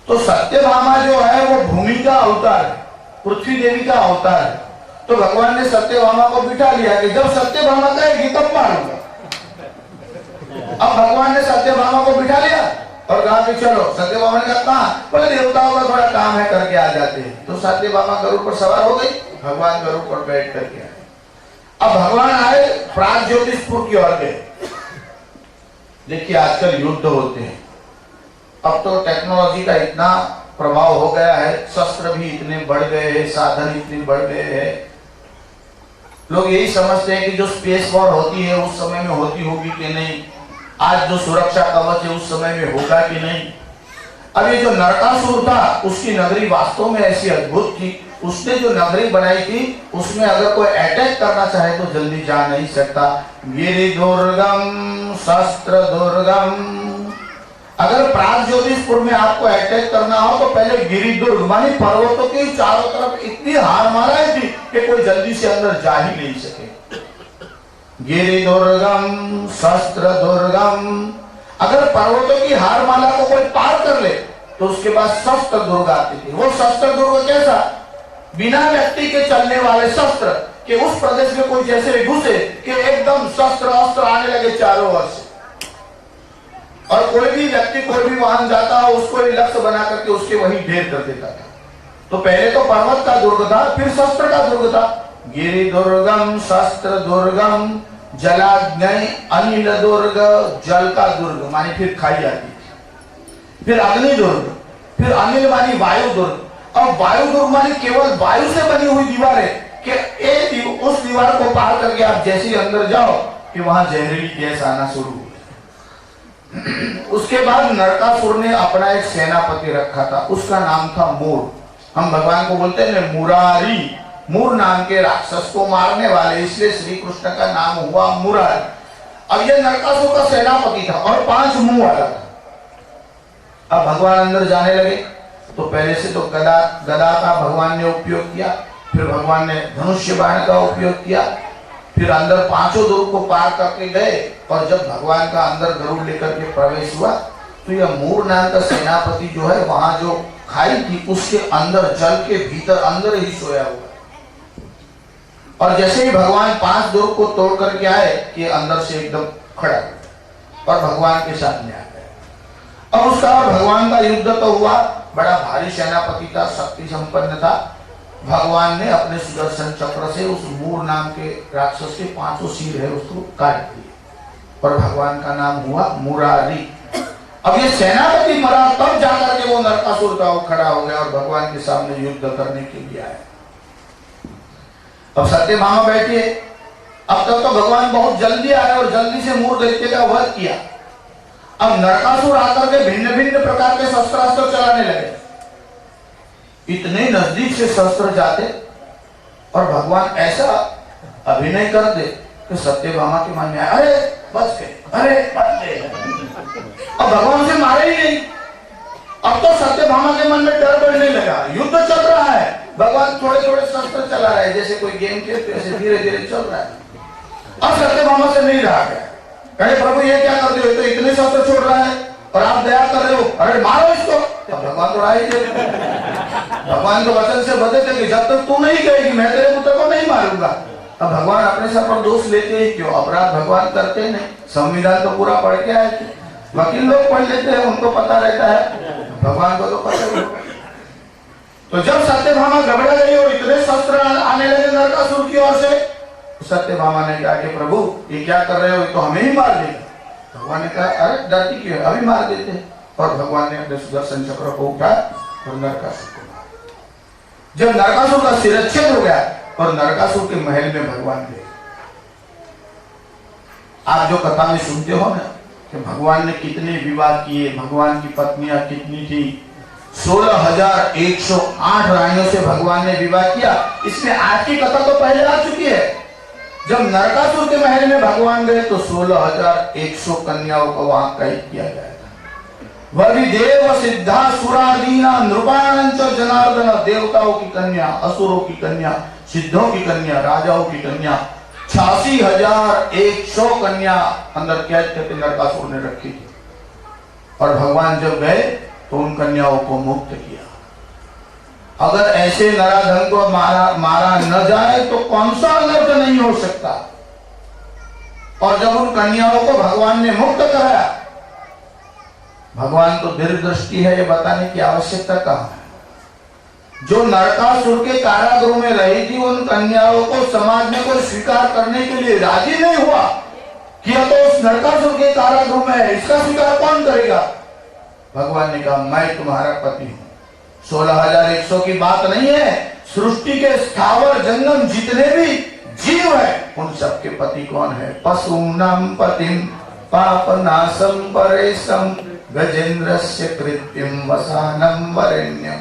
तो सत्यभामा जो है वो भूमि का अवतार है, पृथ्वी देवी का अवतार है। तो भगवान ने सत्यभामा को बिठा लिया कि जब सत्यभामा कहेगी तब मारूंगा। अब भगवान ने सत्यभामा को बिठा लिया और कहा कि चलो। सत्यभामा ने कहा कहाँ, बोले देवताओं का थोड़ा काम है करके आ जाते हैं। तो सत्यभामा गरुड़ पर सवार हो गई, भगवान गरुड़ पर बैठ करके आए। अब भगवान आए प्राग ज्योतिषपुर की ओर गए। देखिए आजकल युद्ध होते हैं, अब तो टेक्नोलॉजी का इतना प्रभाव हो गया है, शस्त्र भी इतने बढ़ गए हैं, साधन इतने बढ़ गए हैं। लोग यही समझते हैं कि जो स्पेस वॉर होती है उस समय में होती होगी कि नहीं, आज जो सुरक्षा कवच है उस समय में होगा कि नहीं। अब ये जो नरकासुर था उसकी नगरी वास्तव में ऐसी अद्भुत थी, उसने जो नगरी बनाई थी उसमें अगर कोई अटैक करना चाहे तो जल्दी जा नहीं सकता। गिरि दुर्गम शस्त्र दुर्गम अगर प्रागज्योतिषपुर में आपको अटैक करना हो तो पहले गिरिदुर्ग मानी पर्वतों की चारों तरफ इतनी हार माराएं थी कि कोई जल्दी से अंदर जा ही नहीं सके। गिरिदुर्गम शस्त्र दुर्गम, अगर पर्वतों की हार माला को कोई पार कर ले तो उसके बाद शस्त्र दुर्ग आती थी। वो शस्त्र दुर्ग कैसा? बिना व्यक्ति के चलने वाले शस्त्र कि उस प्रदेश में कोई जैसे घुसे कि एकदम शस्त्र अस्त्र आने लगे चारों ओर से, और कोई भी व्यक्ति कोई भी वाहन जाता हो उसको लक्ष्य बना करके उसके वही ढेर कर देता था। तो पहले तो पर्वत का दुर्ग था, फिर शस्त्र का दुर्ग था। गिरि दुर्गम शस्त्र दुर्गम जलाग्नि अनिल दुर्ग, जल का दुर्ग मानी फिर खाई जाती थी। फिर अग्नि दुर्ग, फिर अनिल मानी वायु दुर्ग, और वायु दुर्ग मानी केवल वायु से बनी हुई दीवार है कि एक उस दीवार को पार करके आप जैसे ही अंदर जाओ कि वहां जहरीली गैस आना शुरू हो। उसके बाद नरकासुर ने अपना एक सेनापति रखा था, उसका नाम था मूर। हम भगवान को बोलते हैं मुरारी, मूर नाम के राक्षस को मारने वाले, इसलिए श्री कृष्ण का नाम हुआ मुरारी। अब ये नरकासुर का सेनापति था और 5 मुंह वाला था। अब भगवान अंदर जाने लगे तो पहले से तो गदा का भगवान ने उपयोग किया, फिर भगवान ने धनुष्य बाण का उपयोग किया, फिर अंदर 5 दुर्ग को पार करके गए, और जब भगवान का अंदर गरुड़ लेकर के प्रवेश हुआ तो यह मूर नाम का सेनापति जो है वहां जो खाई थी उसके अंदर जल के भीतर अंदर ही सोया हुआ। और जैसे ही भगवान 5 दुर्ग को तोड़ करके आए कि अंदर से एकदम खड़ा और भगवान के सामने आ गए। अब उसका भगवान का युद्ध तो हुआ, बड़ा भारी सेनापति था, शक्ति संपन्न था। भगवान ने अपने सुदर्शन चक्र से उस मूर नाम के राक्षस के 5 सिर है उसको काट दिए, और भगवान का नाम हुआ मुरारी। अब ये सेनापति मरा तब जाकर के वो नरकासुर का वो खड़ा हो गया और भगवान के सामने युद्ध करने के लिए आया। अब सत्यभामा बैठी है। अब तक तो भगवान बहुत जल्दी आए और जल्दी से मूर दैत्य का वध किया। अब नरकासुर आकर के भिन्न भिन्न प्रकार के शस्त्रास्त्र चलाने लगे। इतने नजदीक से शस्त्र जाते और भगवान ऐसा अभिनय कर दे कि सत्यभामा के मन में आए, अरे बच गए, अरे बच गए। अब भगवान से मारे ही नहीं। अब तो सत्यभामा के मन में डर बढ़ने लगा, युद्ध चल रहा है, भगवान थोड़े थोड़े शस्त्र चला रहे हैं, जैसे कोई गेम खेलते ऐसे धीरे धीरे चल रहा है। अब सत्यभामा से नहीं रहा गया, कहे प्रभु ये क्या कर रहे हो, तो इतने शस्त्र छोड़ रहा है और आप दया कर रहे हो, अरे मारो इसको। तो भगवान तो राय थे, भगवान के वचन से बदले थे कि जब तक तू नहीं कहेगी मैं तेरे पुत्र को नहीं मारूंगा। अब भगवान अपने सर पर दोष लेते ही क्यों, अपराध भगवान करते नहीं। संविधान तो पूरा पढ़ के आए थे, वकील लोग पढ़ लेते हैं, उनको पता रहता है, भगवान को तो पता नहीं। तो जब सत्यभामा घबरा गई और इतने शस्त्र आने लगे नरकासुर की ओर से, सत्यभामा ने कहा कि प्रभु ये क्या कर रहे हो, ये तो हमें ही मार देगा। भगवान ने कहा अरे डरती क्यों है, अभी मार देते हैं। और भगवान ने अपने सुदर्शन चक्र को उठाया और नरकासुर को मारा। जब नरकासुर का शिरच्छेद हो गया और नरकासुर के महल में भगवान गए। आप जो कथा में सुनते हो ना कि भगवान ने कितने विवाह किए, भगवान की पत्नियां कितनी थी, 16,108 रानियों से भगवान ने विवाह किया। इसमें आज की कथा तो पहले आ चुकी है। जब नरकासुर के महल में भगवान गए तो 16,100 कन्याओं को वहां कैद किया गया था। वही देव सिद्धा सुरादीना नृपाणंच जनार्दन, देवताओं की कन्या, असुरों की कन्या, सिद्धों की कन्या, राजाओं की कन्या, 86,100 कन्या अंदर कैद करके नरकासुर ने रखी थी। और भगवान जब गए तो उन कन्याओं को मुक्त किया। अगर ऐसे नराधन को मारा न जाए तो कौन सा अनर्थ नहीं हो सकता। और जब उन कन्याओं को भगवान ने मुक्त कराया, भगवान तो दीर्घ दृष्टि है, ये बताने की आवश्यकता कहां है। जो नरकासुर के कारागृह में रही थी उन कन्याओं को समाज में कोई स्वीकार करने के लिए राजी नहीं हुआ कि तो उस नरकासुर के कारागृह में है, इसका स्वीकार कौन करेगा। भगवान ने कहा मैं तुम्हारा पति हूं। 16,100 की बात नहीं है, सृष्टि के स्थावर जंगम जितने भी जीव है उन सबके पति कौन है। पशूनां पतिं पापनाशं परेशं गजेंद्रस्य कृत्यं वसानं वरेण्यं।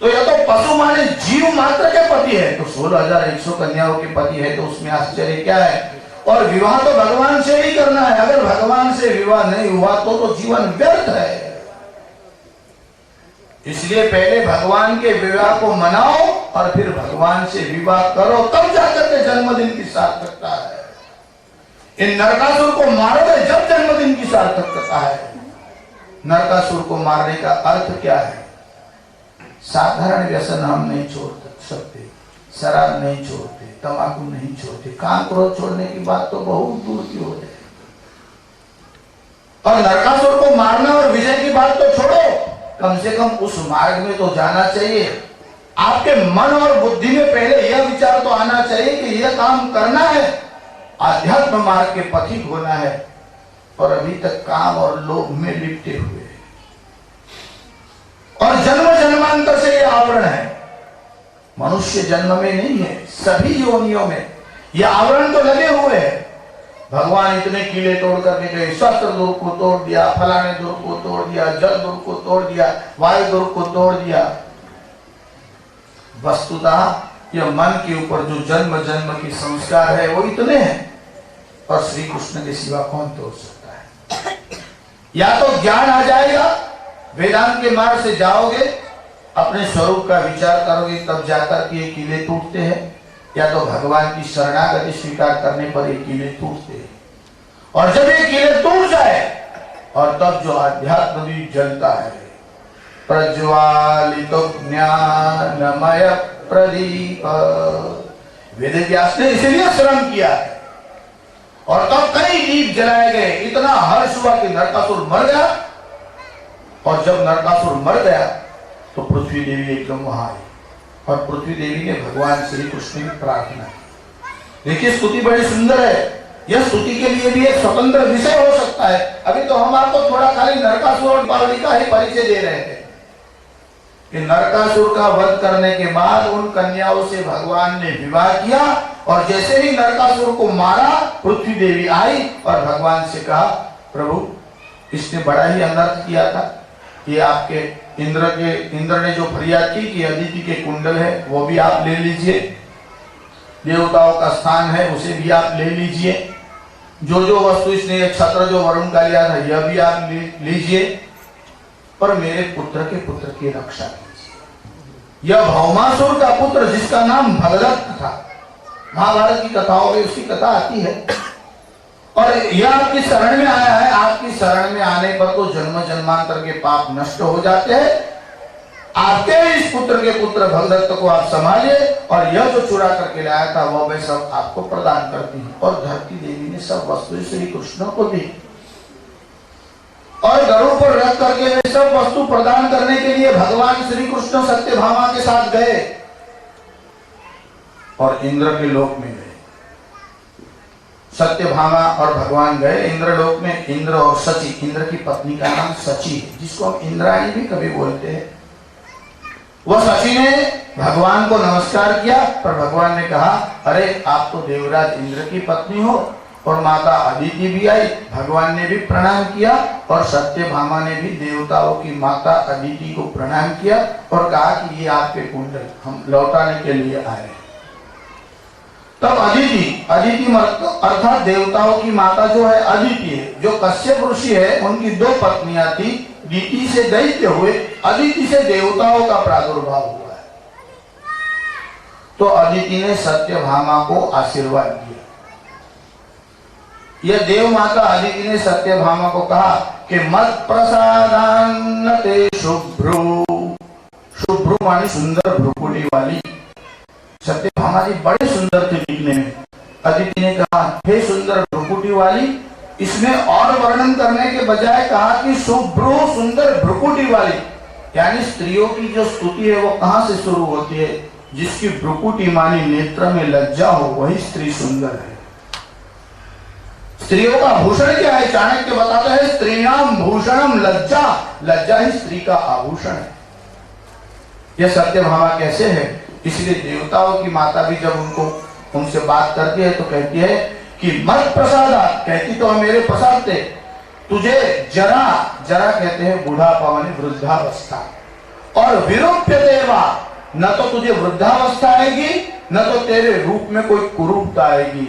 तो यह तो पशु माने जीव मात्र के पति है, तो 16,100 कन्याओं के पति है, तो उसमें आश्चर्य क्या है। और विवाह तो भगवान से ही करना है। अगर भगवान से विवाह नहीं हुआ तो जीवन व्यर्थ है। इसलिए पहले भगवान के विवाह को मनाओ और फिर भगवान से विवाह करो, तब जाकर के जन्मदिन की सार्थकता है। इन नरकासुर को मारोगे जब जन्मदिन की सार्थकता है। नरकासुर को मारने का अर्थ क्या है? साधारण व्यसन हम नहीं छोड़ सकते, शराब नहीं छोड़ते, तंबाकू नहीं छोड़ते, काम क्रोध छोड़ने की बात तो बहुत दूर की हो जाए। और नरकासुर को मारना और विजय की बात तो छोड़ो, कम से कम उस मार्ग में तो जाना चाहिए। आपके मन और बुद्धि में पहले यह विचार तो आना चाहिए कि यह काम करना है, आध्यात्म मार्ग के पथिक होना है, और अभी तक काम और लोभ में लिपटे हुए हैं। और जन्म जन्मांतर से यह आवरण है, मनुष्य जन्म में नहीं है, सभी योनियों में यह आवरण तो लगे हुए हैं। भगवान इतने किले तोड़ करके गए, शस्त्र दुर्ग को तोड़ दिया, फलाने दुर्ग को तोड़ दिया, जल दुर्ग को तोड़ दिया, वायु दुर्ग को तोड़ दिया। वस्तुतः यह मन के ऊपर जो जन्म जन्म की संस्कार है वो इतने हैं, और श्री कृष्ण के सिवा कौन तोड़ सकता है? या तो ज्ञान आ जाएगा, वेदांत के मार्ग से जाओगे, अपने स्वरूप का विचार करोगे, तब जाकर के ये किले टूटते हैं, या तो भगवान की शरणागति स्वीकार करने पर ये किले टूटते हैं। और जब ये किले टूट जाए, और तब जो अध्यात्म भी जलता है, प्रज्वालित ज्ञानमय प्रदीप, वेद व्यास ने इसलिए श्रम किया है। और तब कई दीप जलाए गए, इतना हर्ष हुआ कि नरकासुर मर गया। और जब नरकासुर मर गया तो पृथ्वी देवी एकदम वहां आई, और पृथ्वी देवी ने भगवान श्री कृष्ण की प्रार्थना की। देखिए स्तुति बड़ी सुंदर है, यह स्तुति के लिए भी एक स्वतंत्र विषय हो सकता है। अभी तो हम आपको थोड़ा खाली नरकासुर और बावली का ही परिचय दे रहे थे कि नरकासुर का वध करने के बाद उन कन्याओं से भगवान ने विवाह किया, और जैसे ही नरकासुर को मारा, पृथ्वी देवी आई और भगवान से कहा, प्रभु इसने बड़ा ही अनर्थ किया था, ये आपके इंद्र ने जो फरियाद की कि अदिति के कुंडल है वो भी आप ले लीजिए, देवताओं का स्थान है उसे भी आप ले लीजिए, जो वस्तु इसने एक छत्र जो वरुण का लिया था यह भी आप लीजिए, पर मेरे पुत्र के पुत्र की रक्षा कीजिए। यह भौमासुर का पुत्र जिसका नाम भगदत्त था, महाभारत की कथाओं में उसकी कथा आती है, और यह आपकी शरण में आया है। आपकी शरण में आने पर तो जन्म जन्मांतर के पाप नष्ट हो जाते हैं। आपके इस पुत्र के पुत्र भगदत्त को आप संभालिए, और यह जो चुरा करके लाया था वह वे सब आपको प्रदान करती है। और धरती देवी ने सब वस्तु श्री कृष्ण को दी, और गरुड़ पर रख करके वे सब वस्तु प्रदान करने के लिए भगवान श्री कृष्ण सत्यभामा के साथ गए और इंद्र के लोक में गए। सत्यभामा और भगवान गए इंद्रलोक में। इंद्र और सची, इंद्र की पत्नी का नाम सची है, जिसको हम इंद्राणी भी कभी बोलते हैं। वह सची ने भगवान को नमस्कार किया, पर भगवान ने कहा, अरे आप तो देवराज इंद्र की पत्नी हो। और माता अदिति भी आई, भगवान ने भी प्रणाम किया, और सत्यभामा ने भी देवताओं की माता अदिति को प्रणाम किया और कहा कि ये आपके कुंडल हम लौटाने के लिए आए। तब अदिति अर्थात देवताओं की माता जो है अदिति है, जो कश्यप ऋषि है, उनकी दो पत्नियां थी। दिति से दैत्य हुए, अदिति से देवताओं का प्रादुर्भाव हुआ है। तो अदिति ने सत्यभामा को आशीर्वाद दिया। यह देव माता अदिति ने सत्यभामा को कहा कि मत प्रसादान्नते शुभ्रू, शुभ्रू मानी सुंदर भ्रुकुटी वाली। सत्यभामा जी बड़े सुंदर थे दिखने में। अदिति ने कहा, हे सुंदर भ्रुकुटी वाली, इसमें और वर्णन करने के बजाय कहा कि शुभ्रू सुंदर भ्रुकुटी वाली, यानी स्त्रियों की जो स्तुति है वो कहां से शुरू होती है? जिसकी भ्रुकुटी मानी नेत्र में लज्जा हो वही स्त्री सुंदर है। स्त्रियों का भूषण क्या है? चाणक्य बताता है, स्त्रीणाम भूषणम लज्जा, लज्जा ही स्त्री का आभूषण है। यह सत्यभामा कैसे है? इसलिए देवताओं की माता भी जब उनसे बात करती है तो कहती है कि मत प्रसादा, कहती तो मेरे प्रसाद थे, तुझे जरा जरा कहते हैं बुढ़ापा माने वृद्धावस्था, और विरूप्य देवा, न तो तुझे वृद्धावस्था आएगी न तो तेरे रूप में कोई कुरूपता आएगी।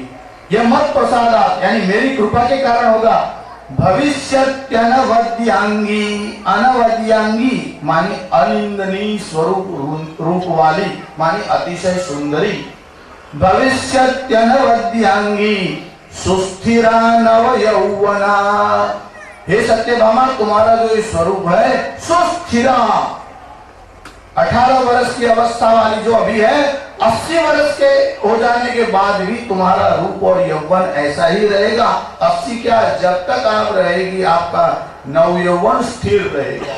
यह मत प्रसादात यानी मेरी कृपा के कारण होगा। भविष्यत्यनवद्यांगी, अनवद्यांगी मानी अनिंदनीय स्वरूप रूप वाली मानी अतिशय सुंदरी। भविष्यत्यनवद्यांगी सुस्थिरा नव यौवना, हे सत्यभामा तुम्हारा जो ये स्वरूप है सुस्थिरा, 18 वर्ष की अवस्था वाली जो अभी है 80 वर्ष के हो जाने के बाद भी तुम्हारा रूप और यौवन ऐसा ही रहेगा। 80 क्या, जब तक आप रहेगी आपका नव यौवन स्थिर रहेगा।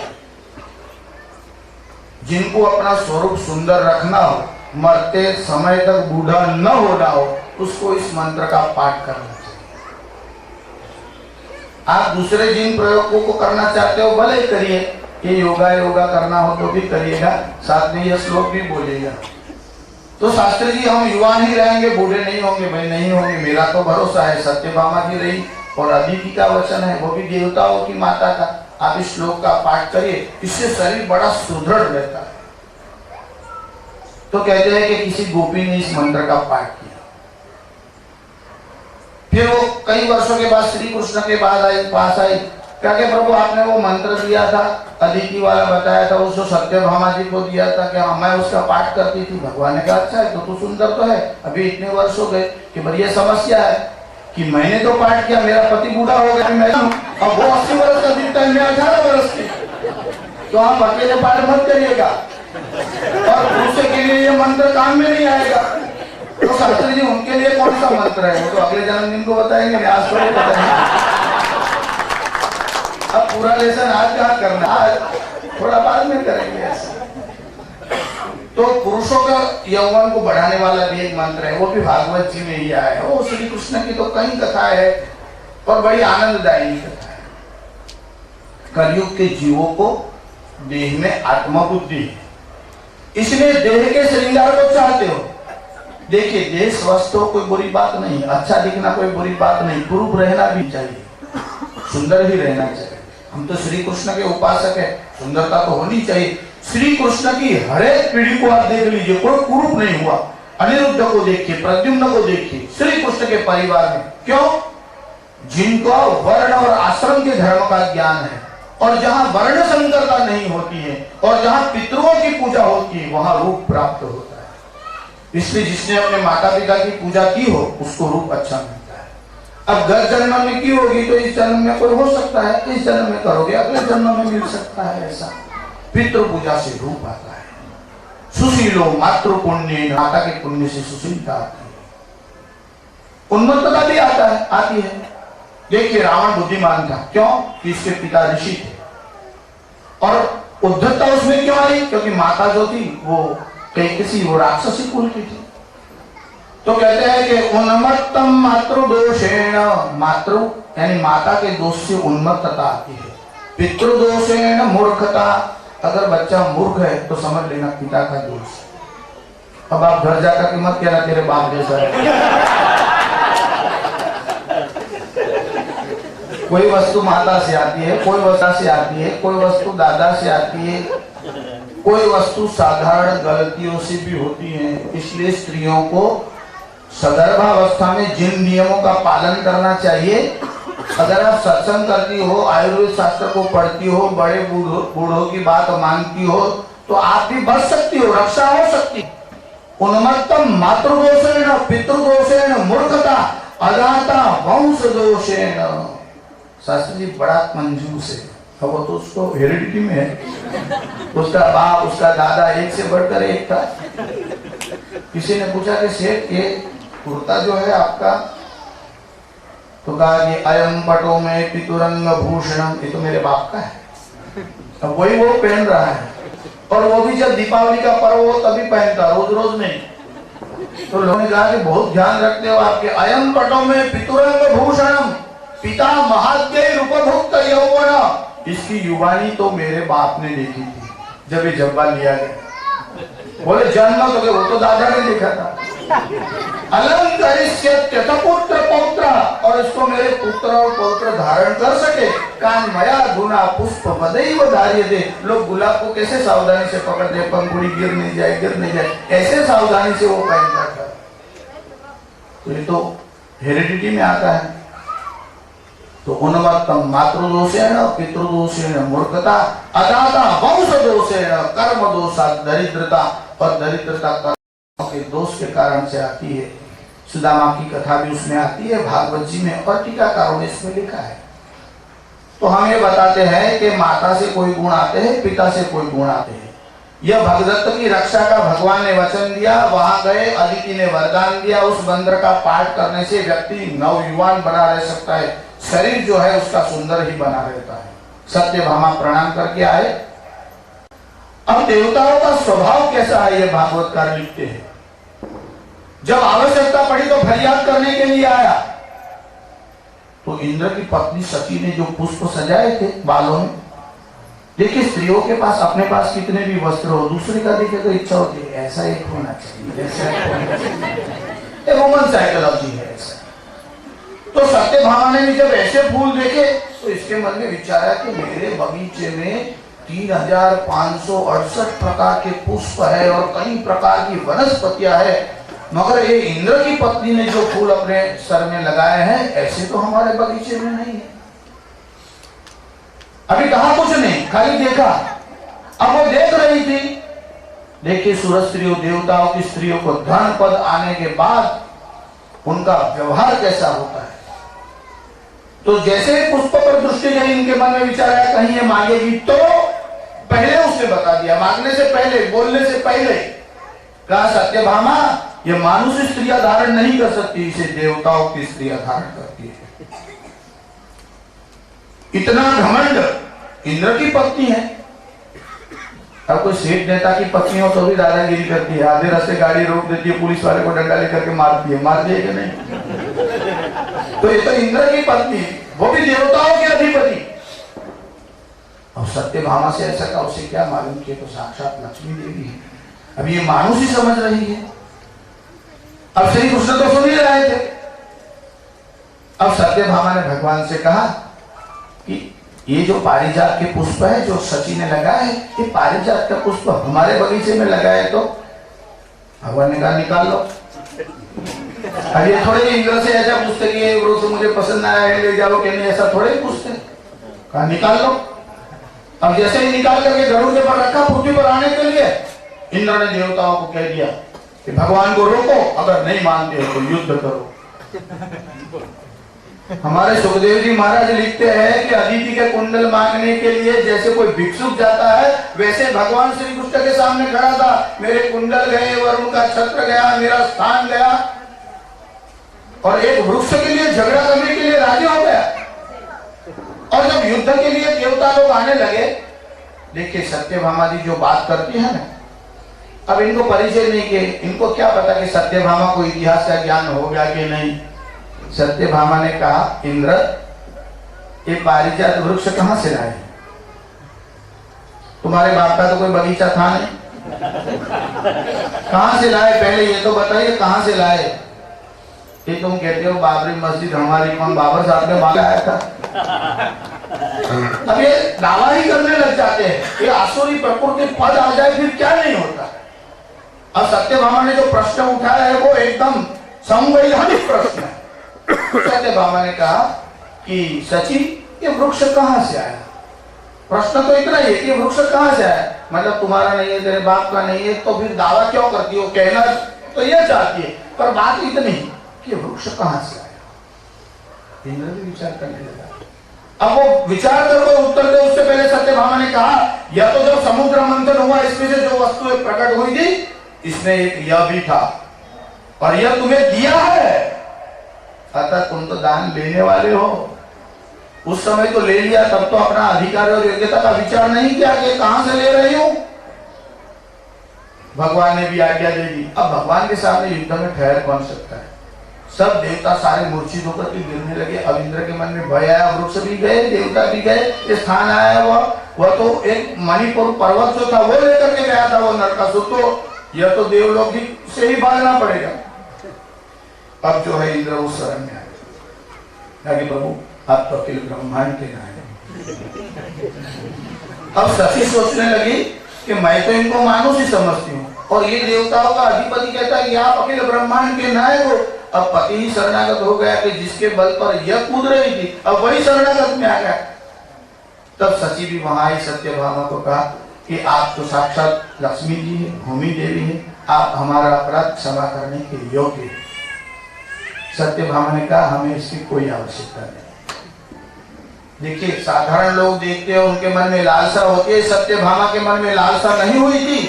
जिनको अपना स्वरूप सुंदर रखना हो, मरते समय तक बूढ़ा न होना हो, उसको इस मंत्र का पाठ करना चाहिए। आप दूसरे जिन प्रयोगों को करना चाहते हो भले करिए, ये योगा करना हो तो भी करिएगा, साथ में यह श्लोक भी बोलिएगा। तो शास्त्री जी हम युवा ही रहेंगे, बूढ़े नहीं होंगे। भाई नहीं होंगे, मेरा तो भरोसा है। सत्यभामा जी रही और अदिति का वचन है, वो भी देवताओं की माता का। आप इस श्लोक का पाठ करिए, इससे शरीर बड़ा सुदृढ़ रहता है। तो कहते हैं कि किसी गोपी ने इस मंत्र का पाठ किया, फिर वो कई वर्षों के बाद श्री कृष्ण के पास आई, क्या कि प्रभु आपने वो मंत्र दिया था, अदिति वाला बताया था, उसको सत्यभामा जी को दिया था, क्या मैं उसका पाठ करती थी। भगवान ने कहा अच्छा है, तो तू सुंदर तो है, अभी इतने वर्ष हो गए कि बढ़िया समस्या है कि मैंने तो पाठ किया, मेरा पति बूढ़ा हो गया, मैं अब वो 80 वर्ष का दिखता है, मैं 18 वर्ष की, तो आप अकेले पाठ मत करिएगा और दूसरे के लिए ये मंत्र काम में नहीं आएगा। तो शास्त्री जी उनके लिए कौन सा मंत्र है, वो तो अगले जन्मदिन को बताएंगे, आज थोड़ी बताएंगे। अब पूरा लेसन आज कहाँ करना, आज थोड़ा बाद में करेंगे ऐसा। तो पुरुषों का यौवन को बढ़ाने वाला भी एक मंत्र है, वो भी भागवत जी में ही आया है। वो श्री कृष्ण की तो कई कथाएं है और बड़ी आनंददायी कथा है। कलयुग के जीवों को देह में आत्मबुद्धि है, इसलिए देह के श्रृंगार को चाहते हो। देखिए देह स्वस्थ हो कोई बुरी बात नहीं, अच्छा दिखना कोई बुरी बात नहीं, कुरूप रहना भी चाहिए, सुंदर ही रहना चाहिए। हम तो श्री कृष्ण के उपासक है, सुंदरता तो होनी चाहिए। श्री कृष्ण की हर एक पीढ़ी को आप देख लीजिए, कोई कुरूप नहीं हुआ। अनिरुद्ध को देखिए, प्रद्युम्न को देखिए, श्री कृष्ण के परिवार में क्यों, जिनको वर्ण और आश्रम के धर्म का ज्ञान है, और जहां वर्ण संकरता नहीं होती है और जहां पितरों की पूजा होती है वहां रूप प्राप्त होता है। इसलिए जिसने अपने माता पिता की पूजा की हो उसको रूप अच्छा मिलता है। अब गत जन्म में की होगी तो इस जन्म में कोई हो सकता है, इस जन्म में करोगे अगले जन्म में मिल सकता है। ऐसा पितृ पूजा से रूप आता है। सुशीलो मातृ पुण्य, माता के पुण्य से सुशीलता आती है, उन्मत्तता भी आती है। देखिए रावण बुद्धिमान था, क्यों कि इसके पिता ऋषि थे, और उद्धतता उसमें क्यों आई, क्योंकि माता जो थी वो कैकसी, वो राक्षसी कुल की थी। तो कहते हैं कि उन्मत्तम मातृ दोषेण, मातृ यानी माता के दोष से उन्मत्तता आती है। पितृ दोषेण मूर्खता, अगर बच्चा मूर्ख है तो समझ लेना पिता का दोष। अब आप घर जाकर के मत कहना तेरे बाप जैसा है। कोई वस्तु माता से आती है, कोई वस्तु से आती है, कोई वस्तु दादा से आती है, कोई वस्तु साधारण गलतियों से भी होती है। इसलिए स्त्रियों को सगर्भावस्था में जिन नियमों का पालन करना चाहिए, अगर आप सत्संग करती हो, आयुर्वेद शास्त्र को पढ़ती हो, बड़े बूढ़ों की बात मानती हो, तो आप भी बच सकती हो, रक्षा हो सकती। उन्मत्तम मातृदोषेण पितृदोषेण मूर्खता अदाता वंश दोषेण। शास्त्री जी बड़ा कंजूस है, अब वो तो उसको हेरिडिटी में है, उसका बाप उसका दादा एक से बढ़कर एक था। किसी ने पूछा कि सेठ ये कुर्ता जो है आपका, तो कहा कि अयम पटो में पितुरंग भूषणम, ये तो मेरे बाप का है। अब वही वो पहन रहा है, और वो भी जब दीपावली का पर्व हो तभी पहनता, रोज रोज नहीं। तो लोगों ने कहा कि बहुत ध्यान रखते हो आपके, अयम पटो में पितुरंग भूषणम पिता महाद्यय रूपभुक्त यौवन, इसकी युवानी तो मेरे बाप ने देखी थी जब ये जब्बा लिया गया। बोले जन्म तो वो तो दादा ने देखा था। अलंकरिष्यत्य पुत्र पौत्र, और इसको मेरे पुत्र और पौत्र धारण कर सके। कान्मया गुना पुष्प पदैव धार्यते, लोग गुलाब को कैसे सावधानी से पकड़ते, पंखुड़ी गिर नहीं जाए, ऐसे सावधानी से वो पहनता था। तो ये तो हेरिडिटी में आता है। तो उन्मत्तम मातृदोषेण पितृदोषेण मूर्खता अदाता वंश दोषेण कर्म दोषा दरिद्रता, और दरिद्रता कर्म के दोष के कारण से आती है। सुदामा की कथा भी उसमें आती है भागवत जी में, और टीकाकारों ने इसमें लिखा है। तो हम ये बताते हैं कि माता से कोई गुण आते हैं, पिता से कोई गुण आते हैं। यह भगदत्त की रक्षा का भगवान ने वचन दिया, वहां गए, अदिति ने वरदान दिया, उस मंत्र का पाठ करने से व्यक्ति नवयुवान बना रह सकता है, शरीर जो है उसका सुंदर ही बना रहता है। सत्यभामा प्रणाम करके आए। अब देवताओं का स्वभाव कैसा है ये भागवतकार लिखते हैं। जब आवश्यकता पड़ी तो फरियाद करने के लिए आया, तो इंद्र की पत्नी सती ने जो पुष्प सजाए थे बालों में, देखिए स्त्रियों के पास अपने पास कितने भी वस्त्र हो, दूसरे का देखे तो इच्छा होती है ऐसा एक होना चाहिए, ऐसा एक होना चाहिए। वुमन साइकोलॉजी है ऐसा। तो सत्यभामा ने भी जब ऐसे फूल देखे तो इसके मन में विचारा कि मेरे बगीचे में 3568 प्रकार के पुष्प है और कई प्रकार की वनस्पतियां है, मगर ये इंद्र की पत्नी ने जो फूल अपने सर में लगाए हैं ऐसे तो हमारे बगीचे में नहीं है। अभी कहा कुछ नहीं, खाली देखा। अब वो देख रही थी, देखिए सूरज स्त्रियों देवताओं की स्त्रियों को धन पद आने के बाद उनका व्यवहार कैसा होता है। तो जैसे पुष्प पर दृष्टि गई, इनके मन में विचार आया कहीं ये मांगेगी, तो पहले उसने बता दिया, मांगने से पहले, बोलने से पहले कहा सत्यभामा ये मानुष स्त्रियां धारण नहीं कर सकती, इसे देवताओं की स्त्रियां धारण करती है। इतना घमंड इंद्र की पत्नी है। अब कोई सेठ नेता की पत्नी हो तो भी दादागिरी करती है, आधे रास्ते गाड़ी रोक देती है, पुलिस वाले को डंडा लेकर के मारती है, मारती है कि नहीं। तो ये तो इंद्र की पत्नी, वो भी देवताओं के अधिपति। अब सत्यभामा से ऐसा का उसे क्या मालूम कि तो साक्षात लक्ष्मी देवी है। अब ये मानुष ही समझ रही है। अब श्री कृष्ण तो सुन ही रहे थे। अब सत्यभामा ने भगवान से कहा कि ये जो पारिजात के पुष्प है जो सची ने लगाए, ये पारिजात का पुष्प हमारे बगीचे में लगाए, तो भगवान ने कहा निकाल लो। अब ये थोड़े इंद्र से ऐसा पूछते कि ये वृक्ष मुझे पसंद आया है ले जाओ कि नहीं, ऐसा थोड़े ही पूछते। कहा निकाल लो। अब जैसे ही निकाल करके गरुड़ के पर रखा पृथ्वी पर आने के लिए, इंद्र ने देवताओं को कह दिया कि भगवान को रोको, अगर नहीं मानते हो तो युद्ध करो। हमारे सुखदेव जी महाराज लिखते हैं कि अदिति के कुंडल मांगने के लिए जैसे कोई भिक्षुक जाता है, वैसे भगवान श्री कृष्ण के सामने खड़ा था। मेरे कुंडल गए, वरुण का छत्र गया, मेरा स्थान गया, और एक वृक्ष के लिए झगड़ा करने के लिए राजी हो गया। और जब युद्ध के लिए देवता लोग आने लगे, देखिए सत्यभामा जी जो बात करती है ना, अब इनको परिचय नहीं किए, इनको क्या पता कि सत्यभामा को इतिहास का ज्ञान हो गया कि नहीं। सत्यभामा ने कहा इंद्र ये पारिजात वृक्ष कहां से लाए? तुम्हारे बाप का तो कोई बगीचा था नहीं, कहां से लाए? पहले ये तो बताइए कहां से लाए। ये तुम कहते हो बाबरी मस्जिद हमारी इमाम बाबर साहब ने बनाया था। अब ये दावा ही करने लग जाते हैं, ये आसुरी प्रकृति पद आ जाए फिर क्या नहीं होता। अब सत्यभामा ने जो प्रश्न उठाया है वो एकदम संवैधानिक प्रश्न है। सत्यभामा ने कहा कि सची ये वृक्ष कहां से आया? प्रश्न तो इतना ही है कि वृक्ष कहां से आया, मतलब तुम्हारा नहीं है, तेरे बाप का नहीं है, तो फिर दावा क्यों करती हो? कहना तो ये चाहती है, पर बात इतनी कि वृक्ष कहां से आया। इंद्र भी विचार करने लगा। अब वो विचार करके उत्तर दे उससे पहले सत्यभामा ने कहा या तो जब समुद्र मंथन हुआ इसमें से जो वस्तु प्रकट हुई थी, इसमें एक यह भी था और यह तुम्हें दिया है, अतः तुम तो दान लेने वाले हो। उस समय तो ले लिया, तब तो अपना अधिकार और योग्यता का विचार नहीं किया कि कहां से ले रही हूं। भगवान ने भी आज्ञा दे दी। अब भगवान के सामने युद्ध में ठहर कौन सकता है? सब देवता सारे मूर्छित होकर के गिरने लगे। अब इंद्र के मन में भय आया, वृक्ष भी गए, देवता भी गए, ये स्थान आया वह तो एक मणिपुर पर्वत जो था वो लेकर के गया था वो नरकासुर, तो यह तो देवलोक से ही भागना पड़ेगा। अब जो है इंद्र उस शरण में आ गए, प्रभु आप तो अखिल ब्रह्मांड के नायक। अब सती सोचने लगी कि मैं तो इनको मानुष ही समझती हूँ, और ये देवताओं का अधिपति कहता है कि आप अकेले ब्रह्मांड के नायक हो। अब पति ही शरणागत हो गया कि जिसके बल पर यह कूद रही थी, अब वही शरणागत में आ गया। तब शची भी वहां ही सत्यभामा को कहा कि आप तो साक्षात लक्ष्मी जी है, भूमि देवी है, आप हमारा अपराध क्षमा करने के योग्य है। सत्यभामा ने कहा हमें इसकी कोई आवश्यकता नहीं। देखिए साधारण लोग देखते हैं उनके मन में लालसा होती है, सत्यभामा के मन में लालसा नहीं हुई थी।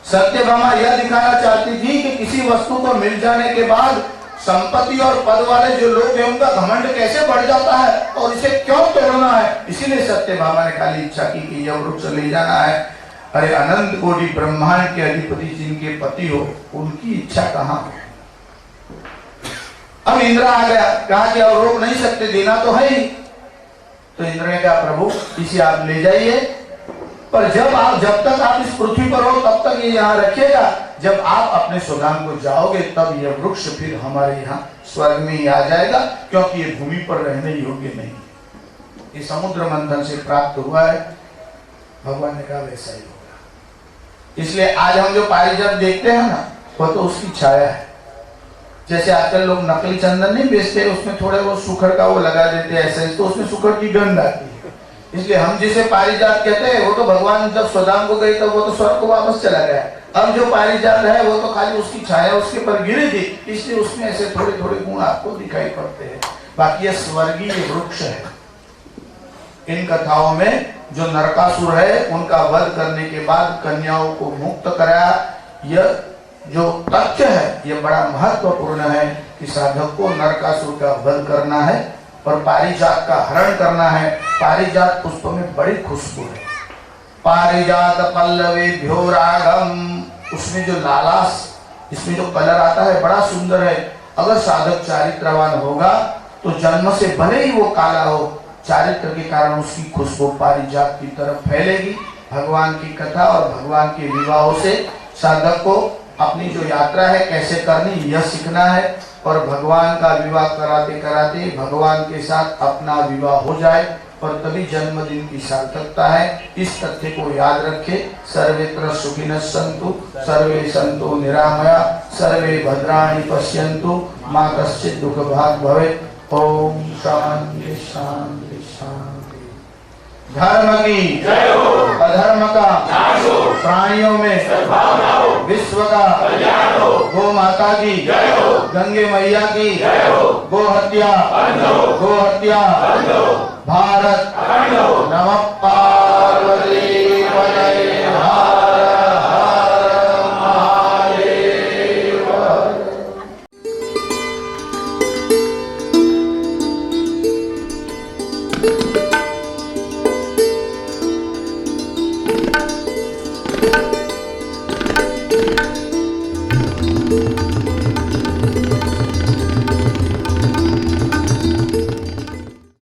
सत्यभामा यह दिखाना चाहती थी कि किसी वस्तु को मिल जाने के बाद संपत्ति और पद वाले जो लोग हैं उनका घमंड कैसे बढ़ जाता है और इसे क्यों तोड़ना है। इसीलिए सत्यभामा ने खाली इच्छा की कि यह वृक्ष ले जाना है। अरे अनंत कोटि ब्रह्मांड के अधिपति जिनके पति हो उनकी इच्छा कहाँ। अब इंद्र आ गया, कहा कि और रोक नहीं सकते, देना तो है ही। तो इंद्र ने कहा प्रभु इसे आप ले जाइए, पर जब तक आप इस पृथ्वी पर हो तब तक ये यहाँ रखिएगा। जब आप अपने स्वधाम को जाओगे तब यह वृक्ष फिर हमारे यहाँ स्वर्ग में ही आ जाएगा, क्योंकि ये भूमि पर रहने योग्य नहीं है। ये समुद्र मंथन से प्राप्त हुआ है। भगवान ने कहा वैसा ही होगा। इसलिए आज हम जो पारिजात देखते हैं ना वह तो उसकी छाया है। जैसे आजकल लोग नकली चंदन नहीं बेचते, उसमें थोड़े वो सुखड़ का वो लगा देते हैं ऐसे, तो उसमें सुखड़ की गंध आती है। इसलिए हम जिसे पारिजात कहते हैं वो तो भगवान जब स्वधाम को गए तब वो तो स्वर्ग को वापस चला गया। अब जो पारिजात है वो तो खाली उसकी छाया उसके पर गिरी थी, इसलिए उसमें ऐसे थोड़े थोड़े गुण आपको दिखाई पड़ते हैं। बाकी यह स्वर्गीय वृक्ष है। इन कथाओं में जो नरकासुर है उनका वध करने के बाद कन्याओं को मुक्त कराया। यह जो तथ्य है यह बड़ा महत्वपूर्ण है कि साधक को नरकासुर का वध करना है और पारिजात का हरण करना है। पारिजात पुष्प में बड़ी खुशबू है। पारिजात पल्लवेभ्यो रागम, उसमें जो लालास, इसमें जो कलर आता है बड़ा सुंदर है। अगर साधक चारित्रवान होगा तो जन्म से भले ही वो काला हो, चारित्र के कारण उसकी खुशबू पारिजात की तरफ फैलेगी। भगवान की कथा और भगवान के विवाहों से साधक को अपनी जो यात्रा है कैसे करनी यह सीखना है, और भगवान का विवाह कराते कराते भगवान के साथ अपना विवाह हो जाए और तभी जन्मदिन की सार्थकता है। इस तथ्य को याद रखे। सर्वेत्र सुखिनः सन्तु सर्वे सन्तु निरामया सर्वे भद्राणि पश्यन्तु मां कश्चित् दुःखभाग् भवेत्। ओम शांति शांति शांति। धर्म की जय हो, अधर्म का नाश हो, प्राणियों में सद्भावना हो, विश्व का कल्याण हो, गो माता की जय हो, गंगे मैया की जय हो, गो हत्या बंद हो, गो हत्या बंद हो, भारत अखंड हो। नमः पार्वती।